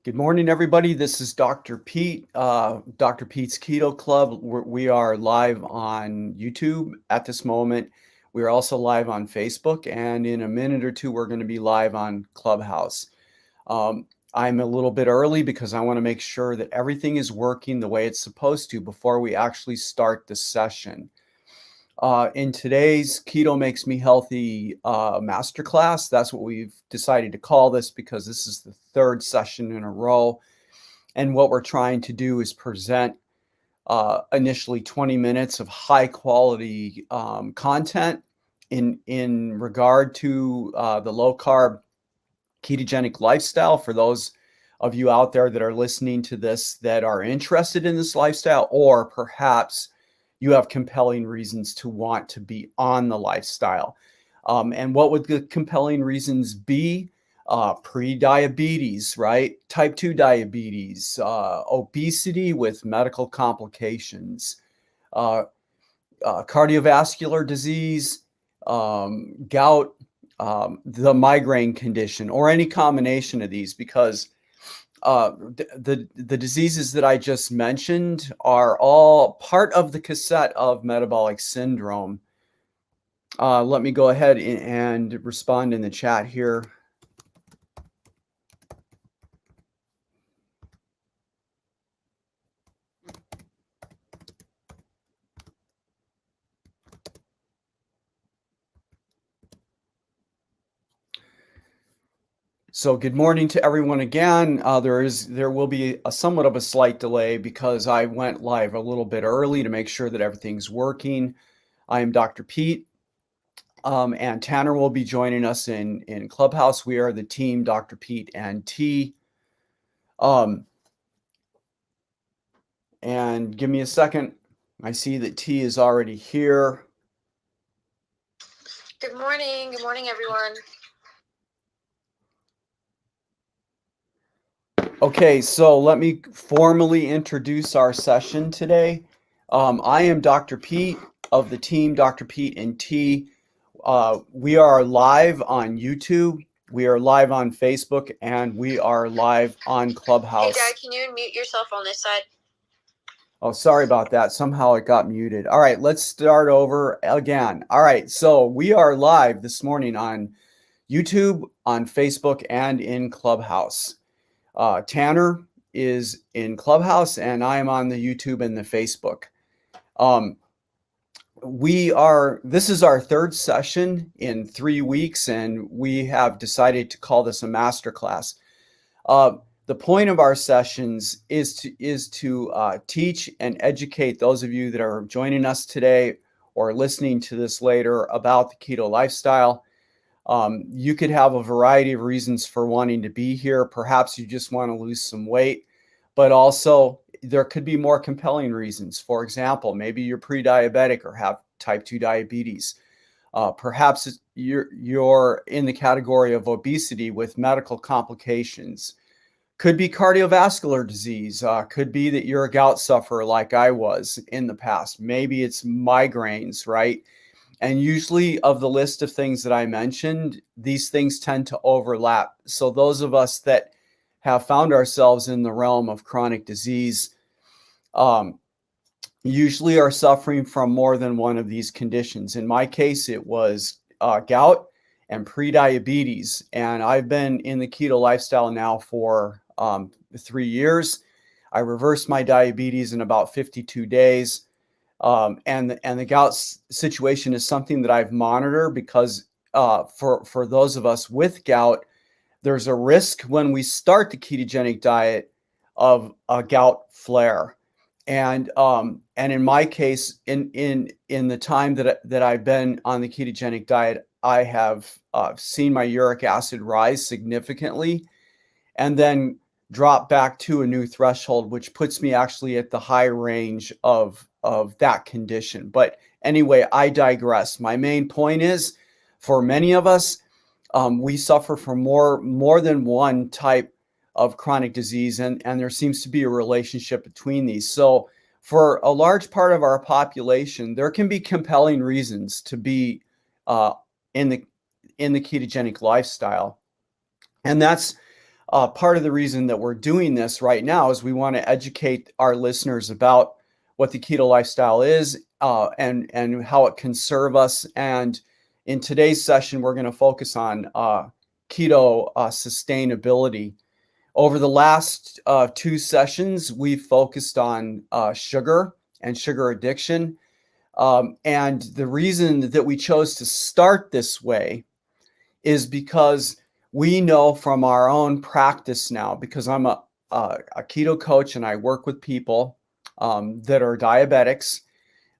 Good morning, everybody. This is Dr. Pete, Dr. Pete's Keto Club. We are live on YouTube at this moment. We are also live on Facebook, and in a minute or two, we're going to be live on Clubhouse. I'm a little bit early because I want to make sure that everything is working the way it's supposed to before we actually start the session. In today's Keto Makes Me Healthy masterclass, that's what we've decided to call this because this is the third session in a row. And what we're trying to do is present initially 20 minutes of high quality content in regard to the low carb ketogenic lifestyle for those of you out there that are listening to this that are interested in this lifestyle, or perhaps you have compelling reasons to want to be on the lifestyle. And what would the compelling reasons be? Pre-diabetes, right? Type 2 diabetes, obesity with medical complications, cardiovascular disease, gout, the migraine condition, or any combination of these, because the diseases that I just mentioned are all part of the cassette of metabolic syndrome. Let me go ahead and respond in the chat here. So good morning to everyone again. There will be a somewhat of a slight delay because I went live a little bit early to make sure that everything's working. I am Dr. Pete, and Tanner will be joining us in Clubhouse. We are the team Dr. Pete and T. And give me a second. I see that T is already here. Good morning. Good morning, everyone. Okay, so let me formally introduce our session today. I am Dr. Pete of the team Dr. Pete and T. We are live on YouTube, we are live on Facebook, and we are live on Clubhouse. Hey, Dad, can you unmute yourself on this side? Oh, sorry about that. Somehow it got muted. All right, let's start over again. All right, so we are live this morning on YouTube, on Facebook, and in Clubhouse. Tanner is in Clubhouse, and I am on the YouTube and the Facebook. This is our third session in 3 weeks, and we have decided to call this a masterclass. The point of our sessions is to teach and educate those of you that are joining us today or listening to this later about the keto lifestyle. You could have a variety of reasons for wanting to be here. Perhaps you just want to lose some weight, but also there could be more compelling reasons. For example, maybe you're pre-diabetic or have type 2 diabetes. Perhaps you're in the category of obesity with medical complications. Could be cardiovascular disease. Could be that you're a gout sufferer like I was in the past. Maybe it's migraines, right? And usually of the list of things that I mentioned, these things tend to overlap. So those of us that have found ourselves in the realm of chronic disease usually are suffering from more than one of these conditions. In my case, it was gout and pre-diabetes. And I've been in the keto lifestyle now for 3 years. I reversed my diabetes in about 52 days. And the gout situation is something that I've monitored because for those of us with gout, there's a risk when we start the ketogenic diet of a gout flare. And in my case, in the time that I've been on the ketogenic diet, I have seen my uric acid rise significantly, and then drop back to a new threshold, which puts me actually at the high range of that condition. But anyway, I digress. My main point is, for many of us, we suffer from more than one type of chronic disease, and there seems to be a relationship between these. So for a large part of our population, there can be compelling reasons to be in the ketogenic lifestyle. And that's part of the reason that we're doing this right now is we want to educate our listeners about what the keto lifestyle is, and how it can serve us. And in today's session, we're going to focus on keto sustainability. Over the last 2 sessions, we've focused on sugar and sugar addiction. And the reason that we chose to start this way is because we know from our own practice now, because I'm a keto coach and I work with people that are diabetics,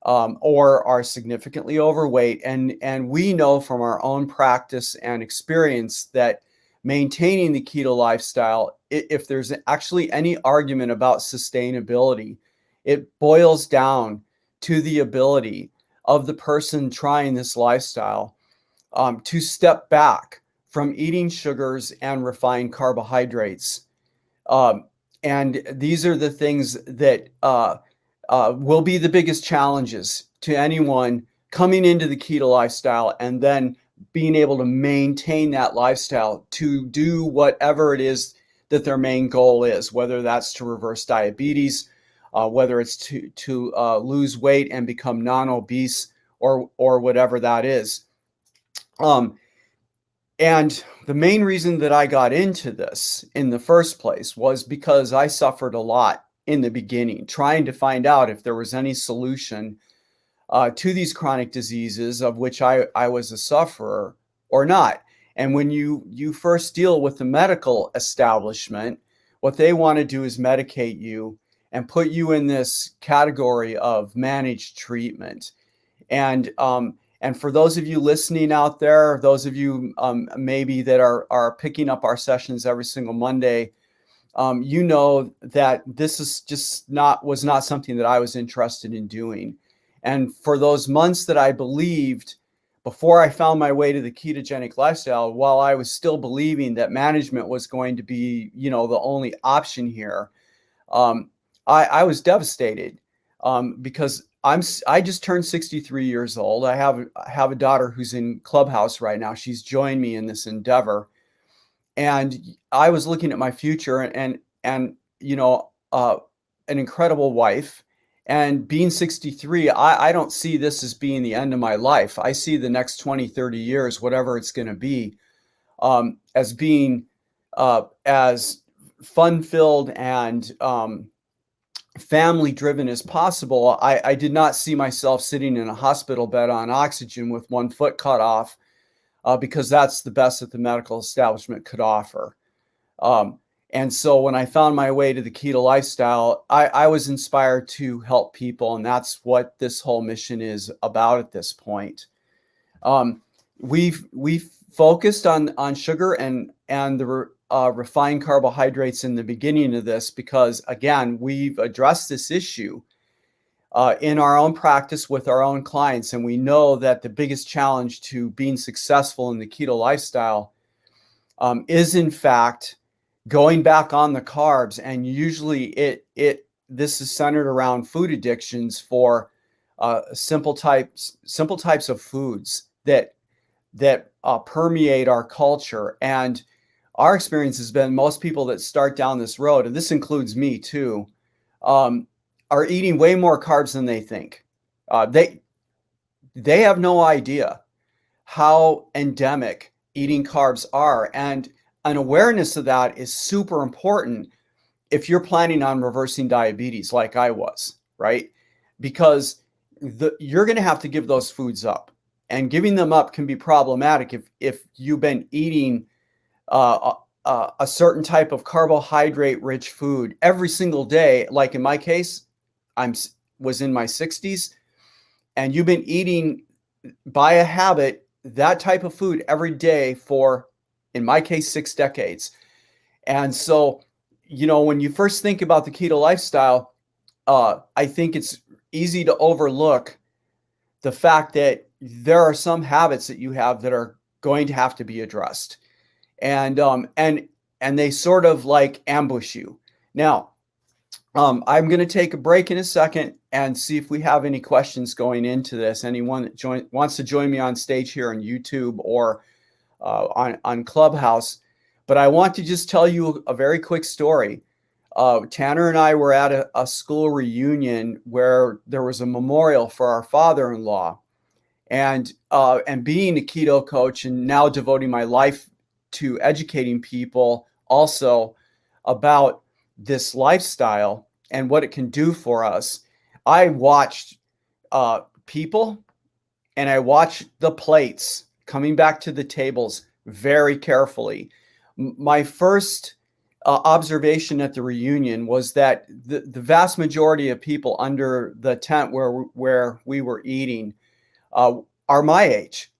or are significantly overweight. And we know from our own practice and experience that maintaining the keto lifestyle, if there's actually any argument about sustainability, it boils down to the ability of the person trying this lifestyle to step back from eating sugars and refined carbohydrates. And these are the things that will be the biggest challenges to anyone coming into the keto lifestyle and then being able to maintain that lifestyle to do whatever it is that their main goal is, whether that's to reverse diabetes, whether it's to lose weight and become non-obese, or whatever that is. And the main reason that I got into this in the first place was because I suffered a lot in the beginning, trying to find out if there was any solution to these chronic diseases of which I was a sufferer or not. And when you first deal with the medical establishment, what they want to do is medicate you and put you in this category of managed treatment. And for those of you listening out there, those of you maybe that are picking up our sessions every single Monday, you know that this is just was not something that I was interested in doing. And for those months that I believed, before I found my way to the ketogenic lifestyle, while I was still believing that management was going to be, the only option here, I was devastated, because I just turned 63 years old. I have a daughter who's in Clubhouse right now. She's joined me in this endeavor, and I was looking at my future and an incredible wife. And being 63, I don't see this as being the end of my life. I see the next 20, 30 years, whatever it's going to be, as being as fun-filled and family driven as possible. I did not see myself sitting in a hospital bed on oxygen with one foot cut off, because that's the best that the medical establishment could offer. And so when I found my way to the keto lifestyle, I was inspired to help people. And that's what this whole mission is about at this point. We've focused on sugar and the refined carbohydrates in the beginning of this, because again, we've addressed this issue in our own practice with our own clients. And we know that the biggest challenge to being successful in the keto lifestyle is in fact going back on the carbs. And usually this is centered around food addictions for simple types of foods that permeate our culture. And our experience has been most people that start down this road, and this includes me too, are eating way more carbs than they think. They have no idea how endemic eating carbs are. And an awareness of that is super important if you're planning on reversing diabetes like I was, right? Because you're going to have to give those foods up. And giving them up can be problematic if you've been eating a certain type of carbohydrate-rich food every single day. Like in my case, was in my 60s, and you've been eating by a habit that type of food every day for, in my case, 6 decades. And so, when you first think about the keto lifestyle, I think it's easy to overlook the fact that there are some habits that you have that are going to have to be addressed. And they sort of like ambush you. Now, I'm going to take a break in a second and see if we have any questions going into this. Anyone that wants to join me on stage here on YouTube or on Clubhouse. But I want to just tell you a very quick story. Tanner and I were at a school reunion where there was a memorial for our father-in-law. And being a keto coach and now devoting my life to educating people also about this lifestyle and what it can do for us, I watched people, and I watched the plates coming back to the tables very carefully. My first observation at the reunion was that the vast majority of people under the tent where we were eating uh, are my age,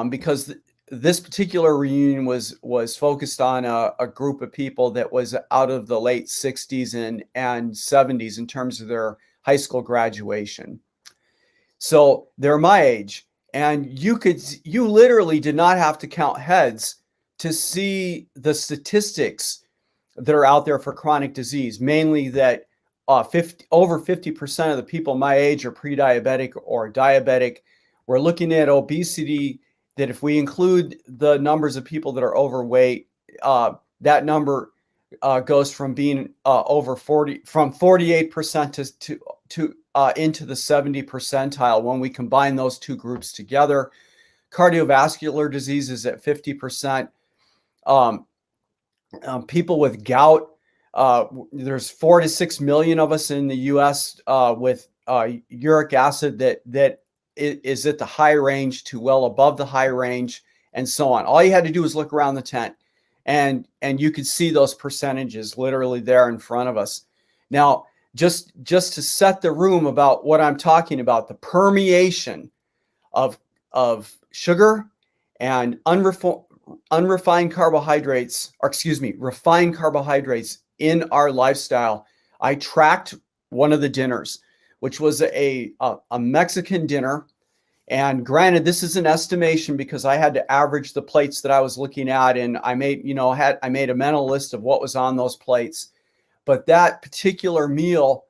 because this particular reunion was focused on a group of people that was out of the late 60s and 70s in terms of their high school graduation. So they're my age, and you literally did not have to count heads to see the statistics that are out there for chronic disease, mainly that over 50% of the people my age are pre-diabetic or diabetic. We're looking at obesity, that if we include the numbers of people that are overweight, that number goes from being over 48% to into the 70 percentile when we combine those two groups together. Cardiovascular disease is at 50%. People with gout, there's 4 to 6 million of us in the U.S. With uric acid that is at the high range to well above the high range, and so on. All you had to do was look around the tent, and you could see those percentages literally there in front of us. Now, just to set the room about what I'm talking about, the permeation of sugar and refined carbohydrates in our lifestyle. I tracked one of the dinners, which was a Mexican dinner. And granted, this is an estimation because I had to average the plates that I was looking at, and I made a mental list of what was on those plates. But that particular meal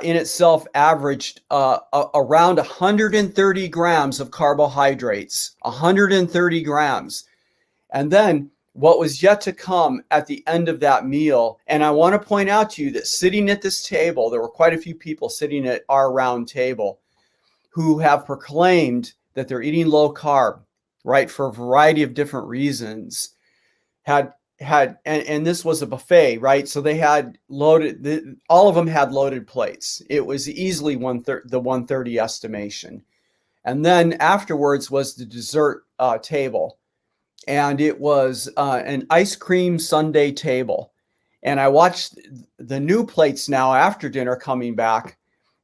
in itself averaged around 130 grams of carbohydrates, 130 grams. And then what was yet to come at the end of that meal, and I want to point out to you that sitting at this table, there were quite a few people sitting at our round table who have proclaimed that they're eating low carb, right, for a variety of different reasons, and this was a buffet, right? So they had all of them had loaded plates. It was easily the 130 estimation. And then afterwards was the dessert table. And it was an ice cream sundae table. And I watched the new plates now after dinner coming back.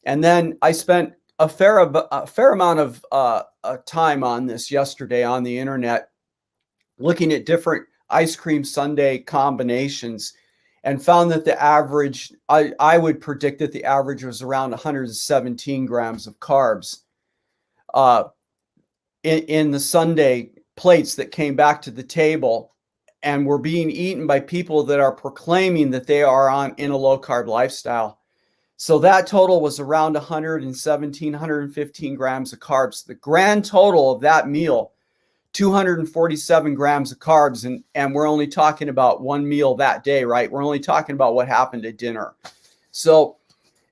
And then I spent a fair amount of time on this yesterday on the internet, looking at different ice cream sundae combinations, and found that the average, I would predict that the average was around 117 grams of carbs in the sundae plates that came back to the table and were being eaten by people that are proclaiming that they are in a low carb lifestyle. So that total was around 117, 115 grams of carbs. The grand total of that meal, 247 grams of carbs, and we're only talking about one meal that day, right? We're only talking about what happened at dinner. So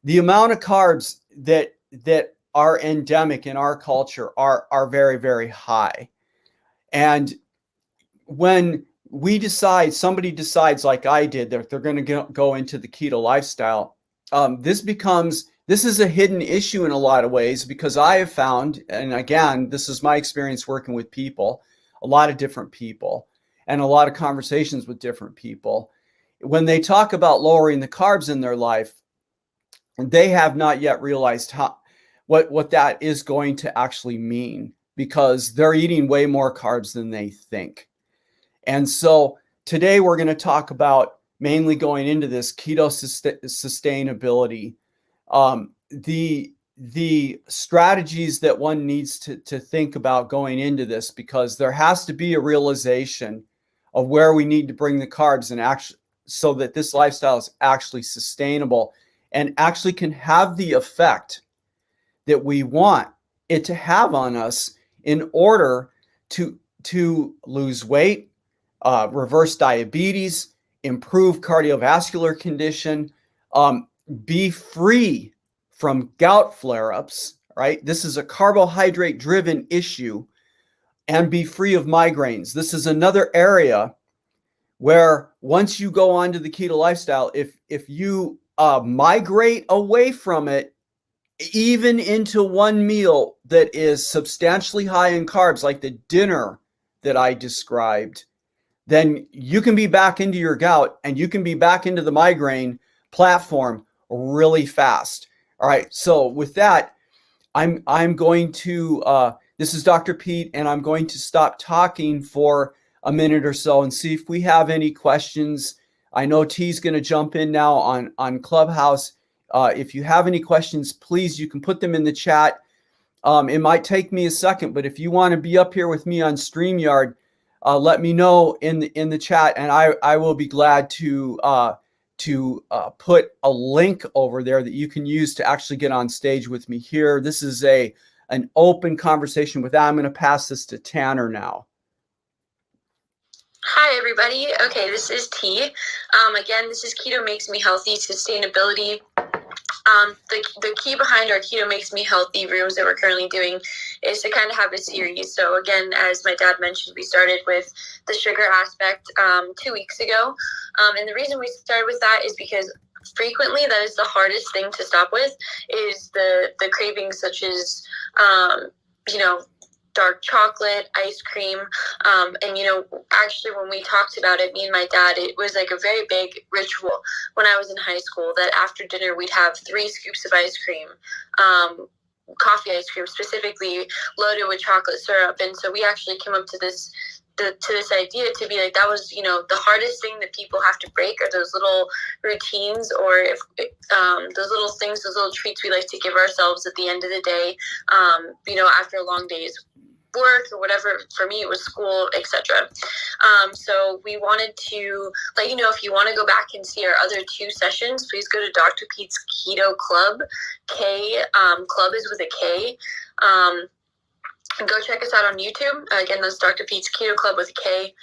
the amount of carbs that are endemic in our culture are very, very high. And when somebody decides like I did, that they're going to go into the keto lifestyle, this is a hidden issue in a lot of ways, because I have found, and again, this is my experience working with people, a lot of different people, and a lot of conversations with different people. When they talk about lowering the carbs in their life, they have not yet realized what that is going to actually mean, because they're eating way more carbs than they think. And so today we're going to talk about mainly going into this keto sustainability, the strategies that one needs to think about going into this, because there has to be a realization of where we need to bring the carbs, and actually, so that this lifestyle is actually sustainable and actually can have the effect that we want it to have on us in order to lose weight, reverse diabetes, improve cardiovascular condition, be free from gout flare-ups, right? This is a carbohydrate-driven issue, and be free of migraines. This is another area where once you go onto the keto lifestyle, if you migrate away from it, even into one meal that is substantially high in carbs, like the dinner that I described, then you can be back into your gout and you can be back into the migraine platform really fast. All right. So with that, I'm going to this is Dr. Pete, and I'm going to stop talking for a minute or so and see if we have any questions. I know T's going to jump in now on Clubhouse. If you have any questions, please, you can put them in the chat. It might take me a second, but if you want to be up here with me on StreamYard, let me know in the chat, and I will be glad to put a link over there that you can use to actually get on stage with me here. This is an open conversation with that. I'm going to pass this to Tanner now. Hi, everybody. Okay, this is T. Again, this is Keto Makes Me Healthy Sustainability. The key behind our Keto Makes Me Healthy rooms that we're currently doing is to kind of have a series. So again, as my dad mentioned, we started with the sugar aspect 2 weeks ago. And the reason we started with that is because frequently that is the hardest thing to stop with, is the cravings such as, dark chocolate, ice cream. And, actually when we talked about it, me and my dad, it was like a very big ritual when I was in high school that after dinner we'd have 3 scoops of ice cream, coffee ice cream specifically loaded with chocolate syrup. And so we actually came up to this idea to be like, that was, the hardest thing that people have to break are those little routines, or if those little things, those little treats we like to give ourselves at the end of the day, after a long day's work or whatever. For me it was school, etc. So we wanted to let you know, if you want to go back and see our other 2 sessions, please go to Dr. Pete's Keto Club. Club is with a K. Go check us out on YouTube. Again, that's Dr. Pete's Keto Club with a K.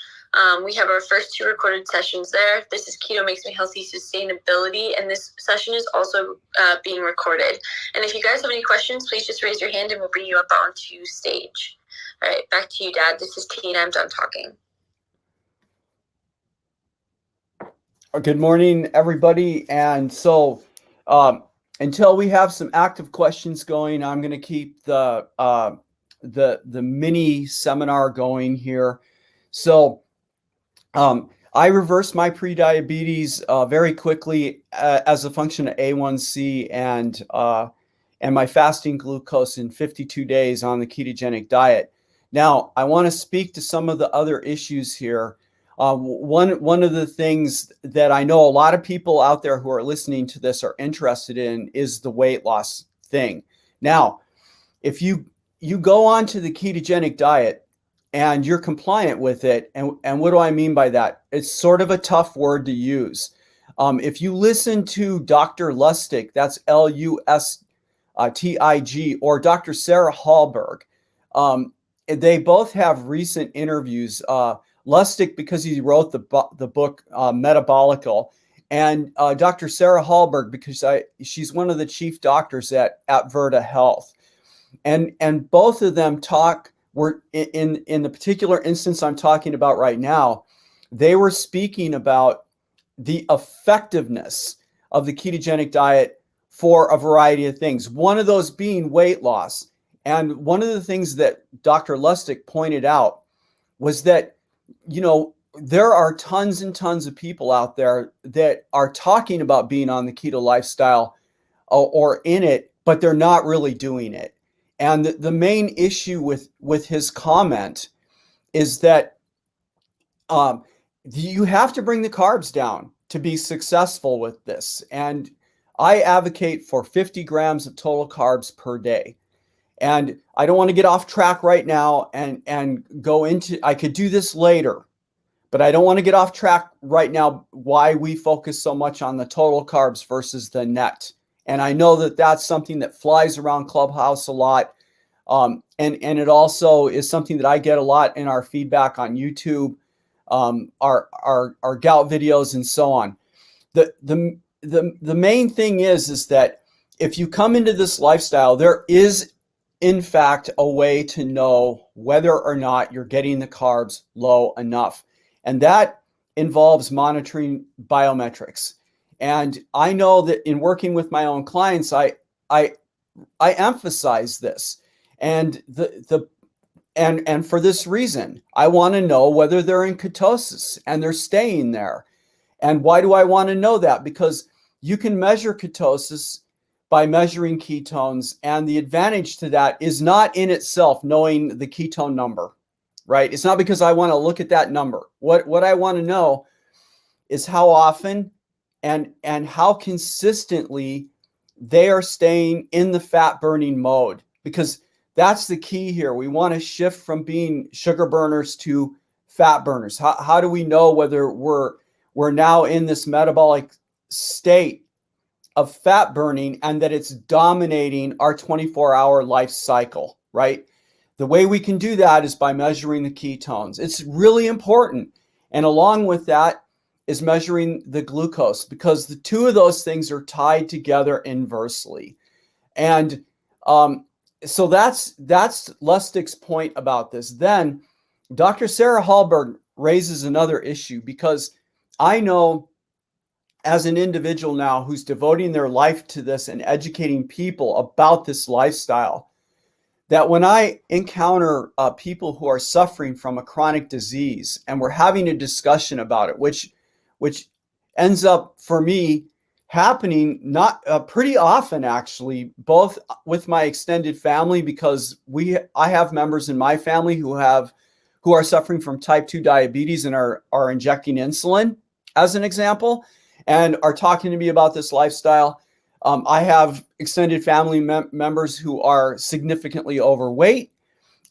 We have our first 2 recorded sessions there. This is Keto Makes Me Healthy Sustainability, and this session is also being recorded. And if you guys have any questions, please just raise your hand and we'll bring you up onto stage. All right, back to you, Dad. This is Tina. I'm done talking. Good morning, everybody. And so until we have some active questions going, I'm going to keep the mini seminar going here. So I reversed my prediabetes very quickly as a function of A1C and my fasting glucose in 52 days on the ketogenic diet. Now, I want to speak to some of the other issues here. One of the things that I know a lot of people out there who are listening to this are interested in is the weight loss thing. Now, if you go on to the ketogenic diet and you're compliant with it, and what do I mean by that? It's sort of a tough word to use. If you listen to Dr. Lustig, that's Lustig, or Dr. Sarah Hallberg, they both have recent interviews. Lustig, because he wrote the book Metabolical, and Dr. Sarah Hallberg, because she's one of the chief doctors at Virta Health. And both of them were in the particular instance I'm talking about right now, they were speaking about the effectiveness of the ketogenic diet for a variety of things. One of those being weight loss. And one of the things that Dr. Lustig pointed out was that, there are tons and tons of people out there that are talking about being on the keto lifestyle or in it, but they're not really doing it. And the main issue with his comment is that you have to bring the carbs down to be successful with this. And I advocate for 50 grams of total carbs per day. And I don't want to get off track right now and go into, I could do this later, but I don't want to get off track right now why we focus so much on the total carbs versus the net. And I know that that's something that flies around Clubhouse a lot. And it also is something that I get a lot in our feedback on YouTube. our gout videos and so on. The main thing is that if you come into this lifestyle, there is in fact a way to know whether or not you're getting the carbs low enough. And that involves monitoring biometrics. And I know that in working with my own clients, I emphasize this. And and for this reason, I want to know whether they're in ketosis and they're staying there. And why do I want to know that? Because you can measure ketosis by measuring ketones, and the advantage to that is not in itself knowing the ketone number, right? It's not because I want to look at that number. What I want to know is how often and how consistently they are staying in the fat burning mode, because that's the key here. We want to shift from being sugar burners to fat burners. How do we know whether we're now in this metabolic state of fat burning and that it's dominating our 24-hour life cycle, right? The way we can do that is by measuring the ketones. It's really important. And along with that is measuring the glucose, because the two of those things are tied together inversely. And so that's Lustig's point about this. Then Dr. Sarah Hallberg raises another issue, because I know as an individual now who's devoting their life to this and educating people about this lifestyle, that when I encounter people who are suffering from a chronic disease and we're having a discussion about it, which ends up for me happening not pretty often, actually, both with my extended family, because I have members in my family who are suffering from type 2 diabetes and are injecting insulin, as an example, and are talking to me about this lifestyle. I have extended family members who are significantly overweight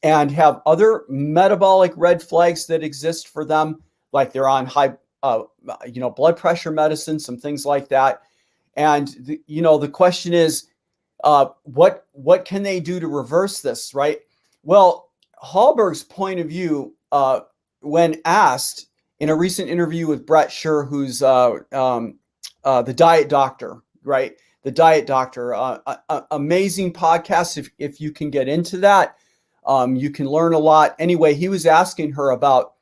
and have other metabolic red flags that exist for them, like they're on high, blood pressure medicine, some things like that. And the question is, what can they do to reverse this, right? Well, Hallberg's point of view, when asked in a recent interview with Brett Scher, who's the diet doctor, right? The Diet Doctor, amazing podcast. If you can get into that, you can learn a lot. Anyway, he was asking her about,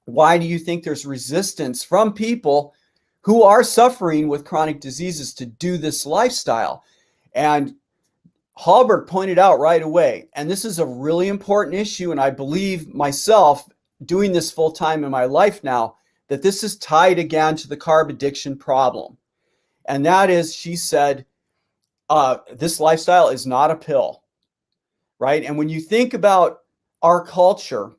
why do you think there's resistance from people who are suffering with chronic diseases to do this lifestyle? And Hallberg pointed out right away, and this is a really important issue, and I believe myself, doing this full time in my life now, that this is tied again to the carb addiction problem. And that is, she said, this lifestyle is not a pill, right? And when you think about our culture,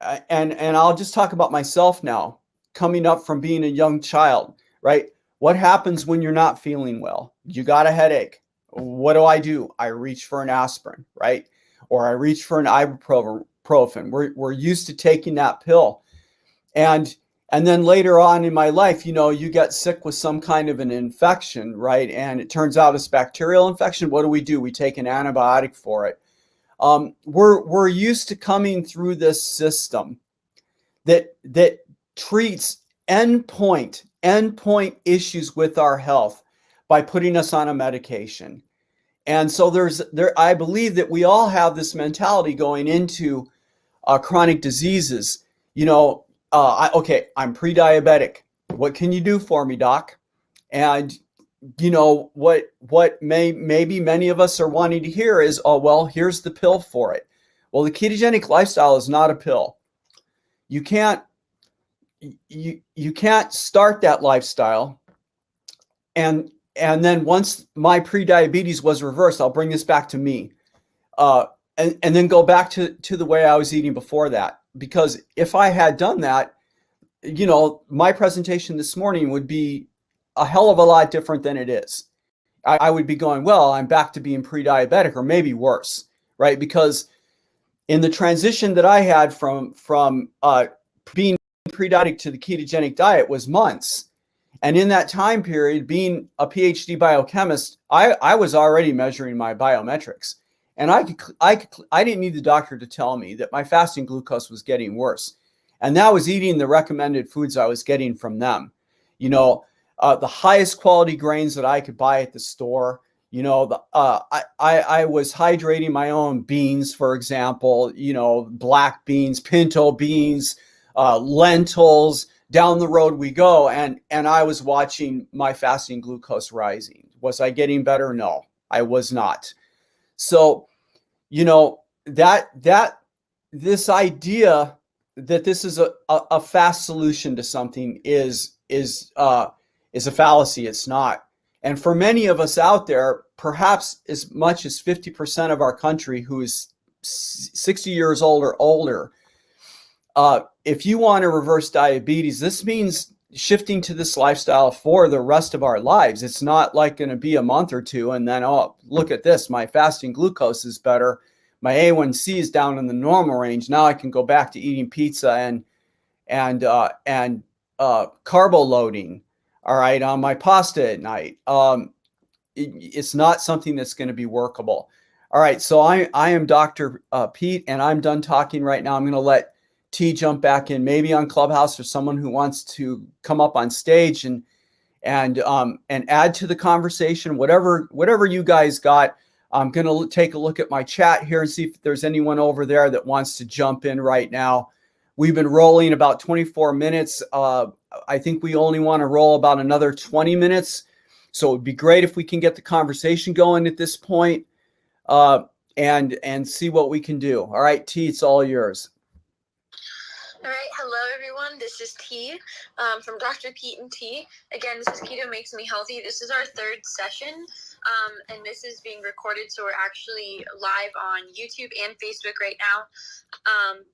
and I'll just talk about myself now, coming up from being a young child, right? What happens when you're not feeling well? You got a headache. What do? I reach for an aspirin, right? Or I reach for an ibuprofen. We're used to taking that pill. And then later on in my life, you get sick with some kind of an infection, right? And it turns out it's bacterial infection. What do? We take an antibiotic for it. We're used to coming through this system that treats endpoint issues with our health by putting us on a medication. And so I believe that we all have this mentality going into chronic diseases. I'm pre-diabetic. What can you do for me, doc? And what maybe many of us are wanting to hear is, oh, well, here's the pill for it. Well, the ketogenic lifestyle is not a pill. You can't start that lifestyle and then once my pre-diabetes was reversed, I'll bring this back to me, and then go back to the way I was eating before that. Because if I had done that, my presentation this morning would be a hell of a lot different than it is. I would be going, well, I'm back to being pre-diabetic, or maybe worse, right? Because in the transition that I had from being pre-diabetic to the ketogenic diet was months. And in that time period, being a PhD biochemist, I was already measuring my biometrics. And I didn't need the doctor to tell me that my fasting glucose was getting worse. And that was eating the recommended foods I was getting from them. You know, the highest quality grains that I could buy at the store. You know, I was hydrating my own beans, for example, you know, black beans, pinto beans, lentils. Down the road we go. And I was watching my fasting glucose rising. Was I getting better? No, I was not. So, you know, this idea that this is a fast solution to something is a fallacy. It's not. And for many of us out there, perhaps as much as 50% of our country who is 60 years old or older, if you want to reverse diabetes, this means shifting to this lifestyle for the rest of our lives. It's not like going to be a month or two and then, oh, look at this, my fasting glucose is better. My A1C is down in the normal range. Now I can go back to eating pizza and carbo loading. All right, on my pasta at night. It's not something that's going to be workable. All right, so I am Dr. Pete, and I'm done talking right now. I'm going to let T jump back in, maybe on Clubhouse, or someone who wants to come up on stage and add to the conversation. Whatever you guys got. I'm going to take a look at my chat here and see if there's anyone over there that wants to jump in right now. We've been rolling about 24 minutes. I think we only want to roll about another 20 minutes. So it would be great if we can get the conversation going at this point, and see what we can do. All right, T, it's all yours. All right, hello everyone. This is T from Dr. Pete and T. Again, this is Keto Makes Me Healthy. This is our third session, and this is being recorded, so we're actually live on YouTube and Facebook right now.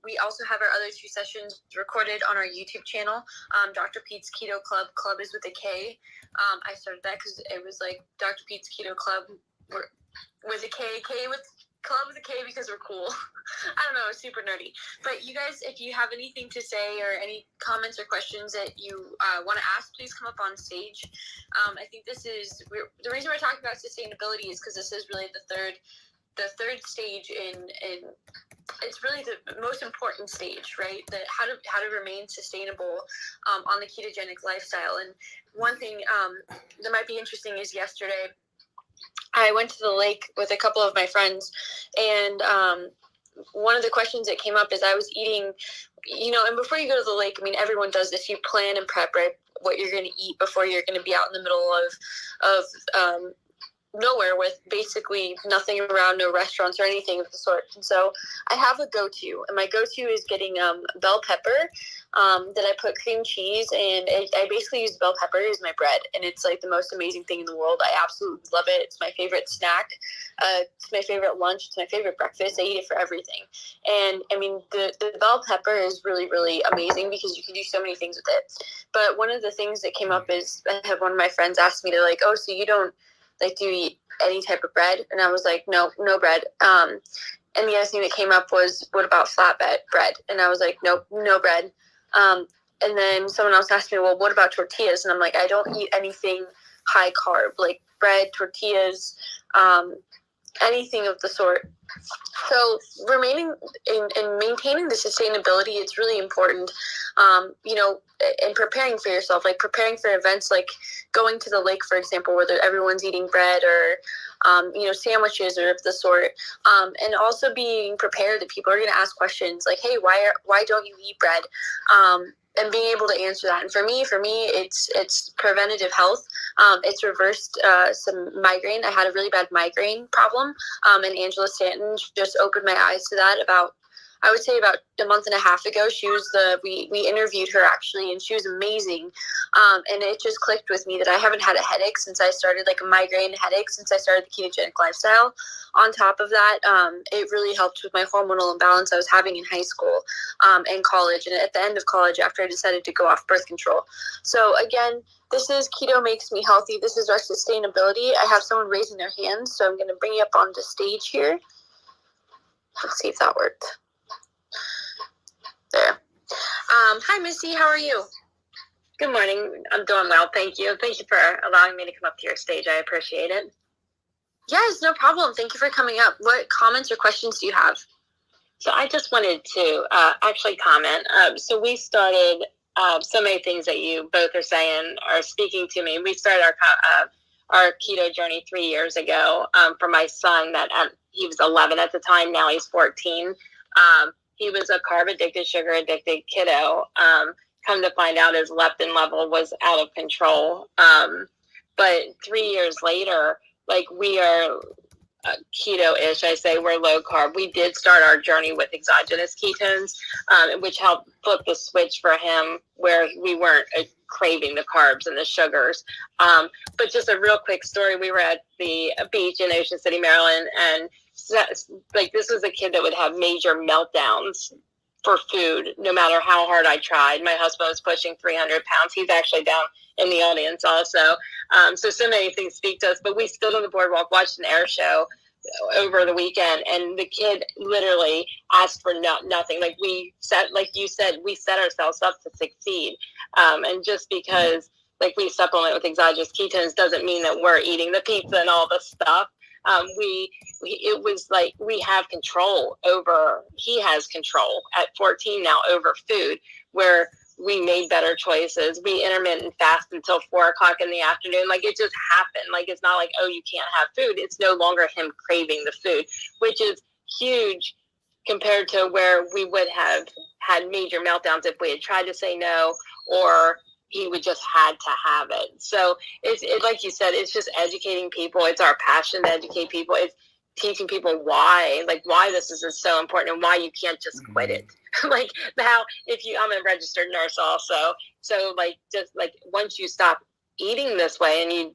We also have our other two sessions recorded on our YouTube channel, Dr. Pete's Keto Club. Club is with a K. I started that because it was like Dr. Pete's Keto Club with a K, with Club with a K because we're cool. I don't know, it's super nerdy. But you guys, if you have anything to say or any comments or questions that you want to ask, please come up on stage. I think this is the reason we're talking about sustainability is because this is really the third stage in it's really the most important stage, right? That how to remain sustainable on the ketogenic lifestyle. And one thing that might be interesting is yesterday I went to the lake with a couple of my friends, and one of the questions that came up is I was eating, you know, and before you go to the lake, I mean, everyone does this. You plan and prep, right, what you're going to eat before you're going to be out in the middle of nowhere with basically nothing around, no restaurants or anything of the sort. And so I have a go-to, and my go-to is getting bell pepper that I put cream cheese, and I basically use bell pepper as my bread, and it's like the most amazing thing in the world. I absolutely love it. It's my favorite snack. It's my favorite lunch. It's my favorite breakfast. I eat it for everything. And I mean, the bell pepper is really, really amazing because you can do so many things with it. But one of the things that came up is I have one of my friends asked me, they're like, oh, so you don't, like, do you eat any type of bread? And I was like, no bread. And the other thing that came up was, what about flatbread bread? And I was like, nope, no bread. And then someone else asked me, well, what about tortillas? And I'm like, I don't eat anything high carb, like bread, tortillas, anything of the sort. So remaining and maintaining the sustainability, it's really important, you know, and preparing for yourself, like preparing for events like going to the lake, for example, where everyone's eating bread or, you know, sandwiches or of the sort. And also being prepared that people are going to ask questions like, hey, why don't you eat bread? And being able to answer that. And for me, it's preventative health. It's reversed some migraine. I had a really bad migraine problem, and Angela Stanton just opened my eyes to that I would say about a month and a half ago. She was we interviewed her actually, and she was amazing. And it just clicked with me that I haven't had a headache since I started, like a migraine headache, since I started the ketogenic lifestyle. On top of that, it really helped with my hormonal imbalance I was having in high school and college, and at the end of college after I decided to go off birth control. So again, this is Keto Makes Me Healthy. This is our sustainability. I have someone raising their hands, so I'm going to bring you up onto stage here. Let's see if that worked. There. Hi, Missy. How are you? Good morning. I'm doing well. Thank you. Thank you for allowing me to come up to your stage. I appreciate it. Yes, no problem. Thank you for coming up. What comments or questions do you have? So I just wanted to actually comment. So we started so many things that you both are saying are speaking to me. We started our keto journey 3 years ago for my son. He was 11 at the time. Now he's 14. He was a carb addicted, sugar addicted kiddo. Come to find out, his leptin level was out of control. But 3 years later, like, we are keto-ish, I say. We're low carb. We did start our journey with exogenous ketones, which helped flip the switch for him, where we weren't craving the carbs and the sugars. But just a real quick story. We were at the beach in Ocean City, Maryland, and like, this was a kid that would have major meltdowns for food, no matter how hard I tried. My husband was pushing 300 pounds. He's actually down in the audience also. So many things speak to us, but we stood on the boardwalk, watched an air show over the weekend, and the kid literally asked for nothing. Like you said, we set ourselves up to succeed. And just because, like, we supplement with exogenous ketones doesn't mean that we're eating the pizza and all the stuff. It was like, we have control over, he has control at 14 now over food, where we made better choices. We intermittent fast until 4:00 in the afternoon. Like, it just happened. Like, it's not like, oh, you can't have food. It's no longer him craving the food, which is huge compared to where we would have had major meltdowns if we had tried to say no, or he would just had to have it. So it's like you said, it's just educating people. It's our passion to educate people. It's teaching people why this is so important, and why you can't just quit it. Like, I'm a registered nurse also. So, like, just like, once you stop eating this way, and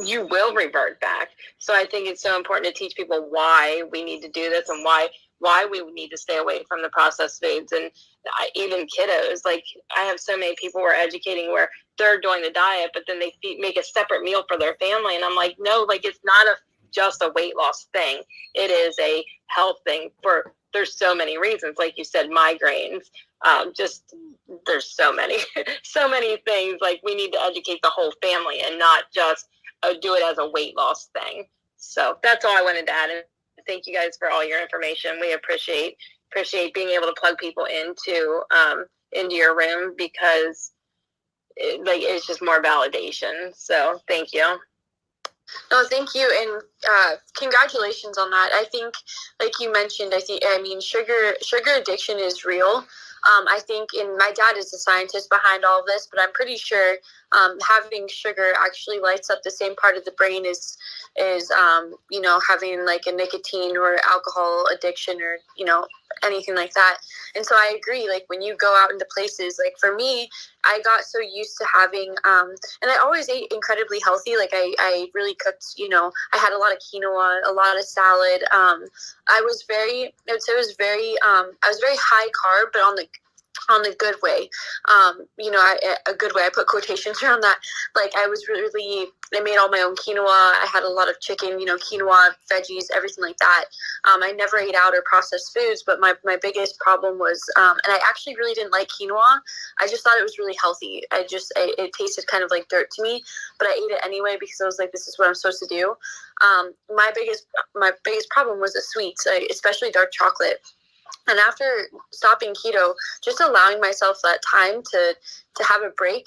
you will revert back. So I think it's so important to teach people why we need to do this, and why we need to stay away from the processed foods. And even kiddos, like, I have so many people we're educating where they're doing the diet, but then they make a separate meal for their family. And I'm like, no, like, it's not just a weight loss thing. It is a health thing. There's so many reasons, like you said, migraines, there's so many things. Like, we need to educate the whole family and not just do it as a weight loss thing. So that's all I wanted to add. And thank you guys for all your information. We appreciate being able to plug people into your room, because it's just more validation. So thank you. No, thank you, and congratulations on that. I think, like you mentioned, sugar addiction is real. I think, and my dad is the scientist behind all of this, but I'm pretty sure having sugar actually lights up the same part of the brain as having like a nicotine or alcohol addiction, or anything like that. And so I agree, like, when you go out into places, like, for me, I got so used to having and I always ate incredibly healthy. Like, I really cooked, I had a lot of quinoa, a lot of salad. I was very high carb, but on the good way. A good way. I put quotations around that. Like, I made all my own quinoa. I had a lot of chicken, quinoa, veggies, everything like that. I never ate out or processed foods, but my biggest problem was, and I actually really didn't like quinoa. I just thought it was really healthy. It tasted kind of like dirt to me, but I ate it anyway because I was like, this is what I'm supposed to do. My biggest problem was the sweets, especially dark chocolate. And after stopping keto, just allowing myself that time to have a break,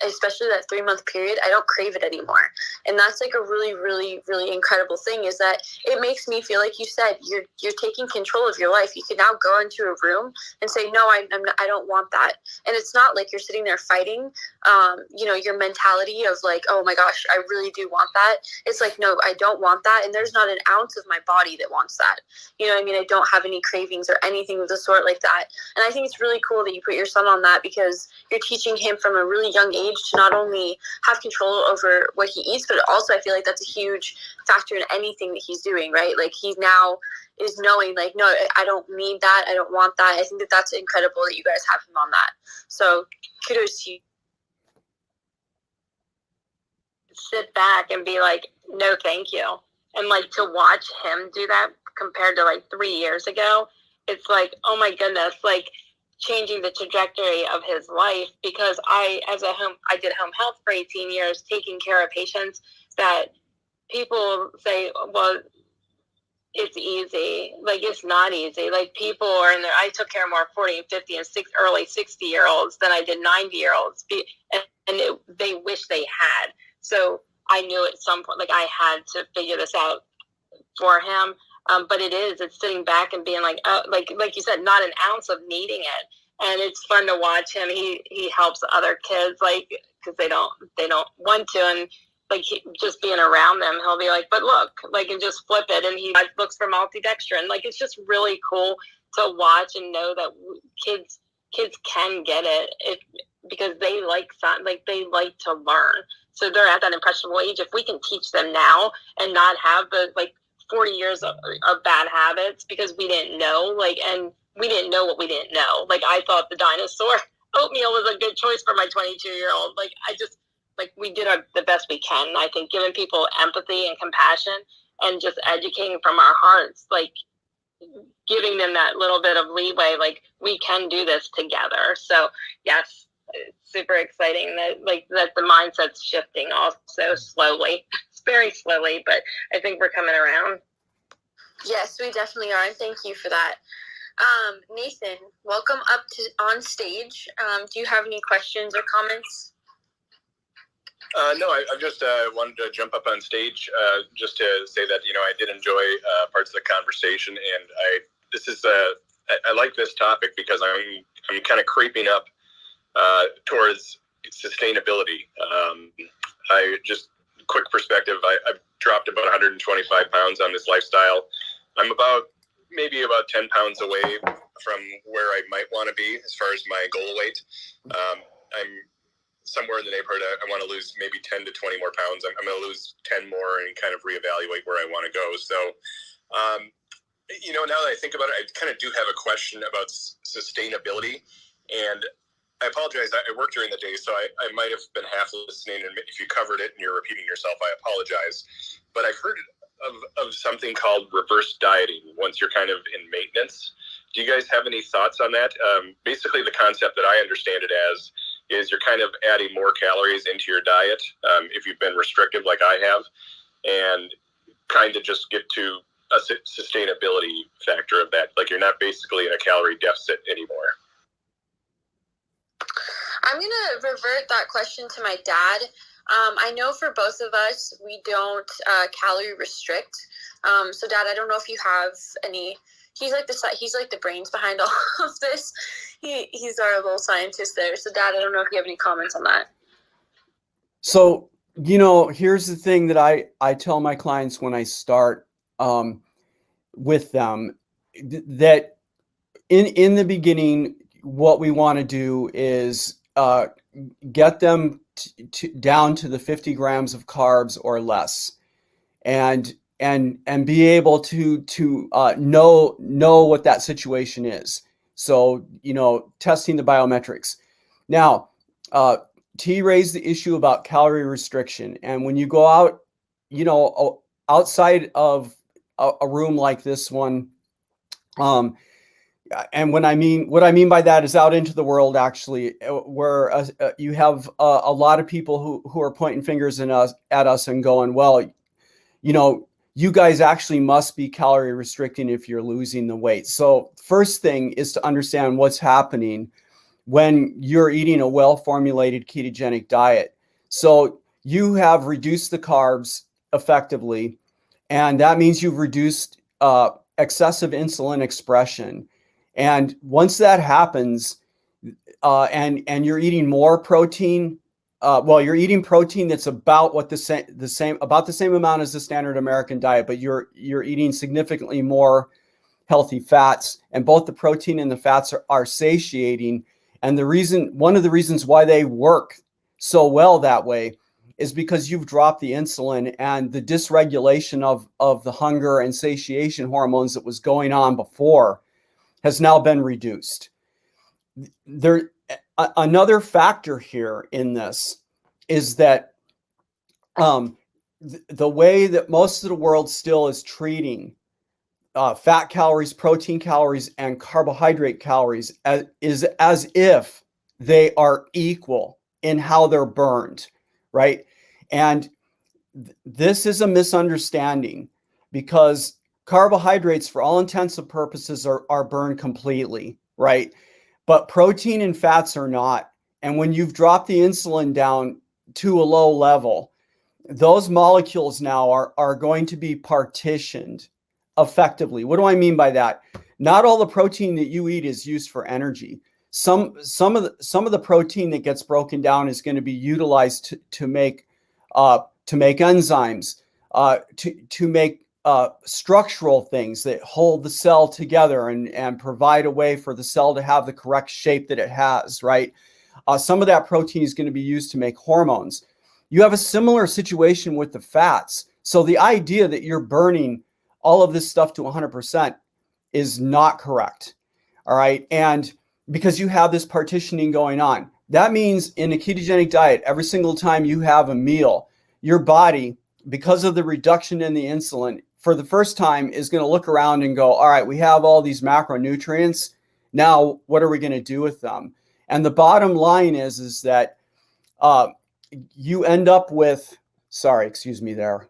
especially that 3-month period, I don't crave it anymore. And that's like a really, really, really incredible thing, is that it makes me feel, like you said, you're taking control of your life. You can now go into a room and say, no, I don't want that. And it's not like you're sitting there fighting, your mentality of like, oh my gosh, I really do want that. It's like, no, I don't want that. And there's not an ounce of my body that wants that. I don't have any cravings or anything of the sort like that. And I think it's really cool that you put your son on that, because you're teaching him from a really young age to not only have control over what he eats, but also I feel like that's a huge factor in anything that he's doing, right? Like, he now is knowing, like, no, I don't need that. I don't want that. I think that that's incredible that you guys have him on that. So kudos to you. Sit back and be like, no, thank you. And like, to watch him do that compared to like 3 years ago, it's like, oh my goodness, like, changing the trajectory of his life. Because I did home health for 18 years, taking care of patients that people say, well, it's easy. Like, it's not easy. Like, people are in there. I took care of more 40 and 50 and early 60-year-olds than I did 90-year-olds. They wish they had. So I knew at some point, like, I had to figure this out for him. But it's sitting back and being like, oh, like you said, not an ounce of needing it. And it's fun to watch him. He helps other kids, like, because they don't want to. And like, just being around them, he'll be like, but look, like, and just flip it. And he looks for maltodextrin. Like, it's just really cool to watch and know that kids can get it because they like fun, like, they like to learn. So they're at that impressionable age. If we can teach them now and not have the, like, 40 years of bad habits because we didn't know, like, and we didn't know what we didn't know. Like, I thought the dinosaur oatmeal was a good choice for my 22-year-old. Like, we did the best we can. I think giving people empathy and compassion and just educating from our hearts, like, giving them that little bit of leeway, like, we can do this together. So yes, it's super exciting that the mindset's shifting also slowly. It's very slowly, but I think we're coming around. Yes, we definitely are, and thank you for that. Nathan, welcome up on stage. Do you have any questions or comments? No, I just wanted to jump up on stage just to say that, I did enjoy parts of the conversation, and I like this topic because I'm kind of creeping up towards sustainability. Quick perspective, I've dropped about 125 pounds on this lifestyle. I'm maybe about 10 pounds away from where I might want to be as far as my goal weight. I'm somewhere in the neighborhood. I want to lose maybe 10 to 20 more pounds. I'm going to lose 10 more and kind of reevaluate where I want to go. So, now that I think about it, I kind of do have a question about sustainability. And I apologize. I work during the day, so I might have been half listening. And if you covered it and you're repeating yourself, I apologize. But I've heard of something called reverse dieting once you're kind of in maintenance. Do you guys have any thoughts on that? Basically, the concept that I understand it as is you're kind of adding more calories into your diet if you've been restrictive like I have, and kind of just get to a sustainability factor of that. Like, you're not basically in a calorie deficit anymore. I'm going to revert that question to my dad. I know for both of us, we don't calorie restrict. So Dad, I don't know if you have any. He's like the brains behind all of this. He's our little scientist there. So Dad, I don't know if you have any comments on that. So, here's the thing that I tell my clients when I start with them, that in the beginning, what we want to do is get them down to the 50 grams of carbs or less, and be able to know what that situation is. So, testing the biometrics. Now, T raised the issue about calorie restriction. And when you go out, outside of a room like this one, and what I mean by that is out into the world, actually, where you have a lot of people who are pointing fingers at us and going, well, you guys actually must be calorie restricting if you're losing the weight. So first thing is to understand what's happening when you're eating a well-formulated ketogenic diet. So you have reduced the carbs effectively, and that means you've reduced excessive insulin expression. And once that happens, and you're eating more protein, you're eating protein that's about the same amount as the standard American diet, but you're eating significantly more healthy fats, and both the protein and the fats are satiating. And one of the reasons why they work so well that way is because you've dropped the insulin, and the dysregulation of the hunger and satiation hormones that was going on before has now been reduced. Another factor here in this is that the way that most of the world still is treating fat calories, protein calories, and carbohydrate calories is as if they are equal in how they're burned, right? And this is a misunderstanding, because carbohydrates, for all intents and purposes, are burned completely, right? But protein and fats are not. And when you've dropped the insulin down to a low level, those molecules now are going to be partitioned effectively. What do I mean by that? Not all the protein that you eat is used for energy. Some of the protein that gets broken down is going to be utilized to make enzymes, to make structural things that hold the cell together and provide a way for the cell to have the correct shape that it has, right? Some of that protein is going to be used to make hormones. You have a similar situation with the fats. So the idea that you're burning all of this stuff to 100% is not correct. All right. And because you have this partitioning going on, that means in a ketogenic diet, every single time you have a meal, your body, because of the reduction in the insulin, for the first time is going to look around and go, all right, we have all these macronutrients. Now, what are we going to do with them? And the bottom line is that you end up with, sorry, excuse me there.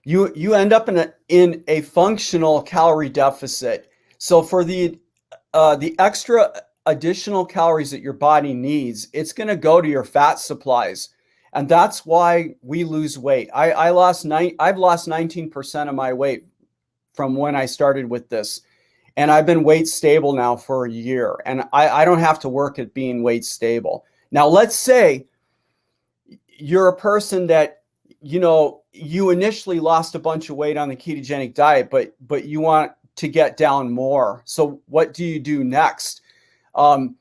You end up in a functional calorie deficit. So for the extra additional calories that your body needs, it's going to go to your fat supplies. And that's why we lose weight. I've lost 19% of my weight from when I started with this. And I've been weight stable now for a year. And I don't have to work at being weight stable. Now, let's say you're a person that, you initially lost a bunch of weight on the ketogenic diet, but you want to get down more. So what do you do next? And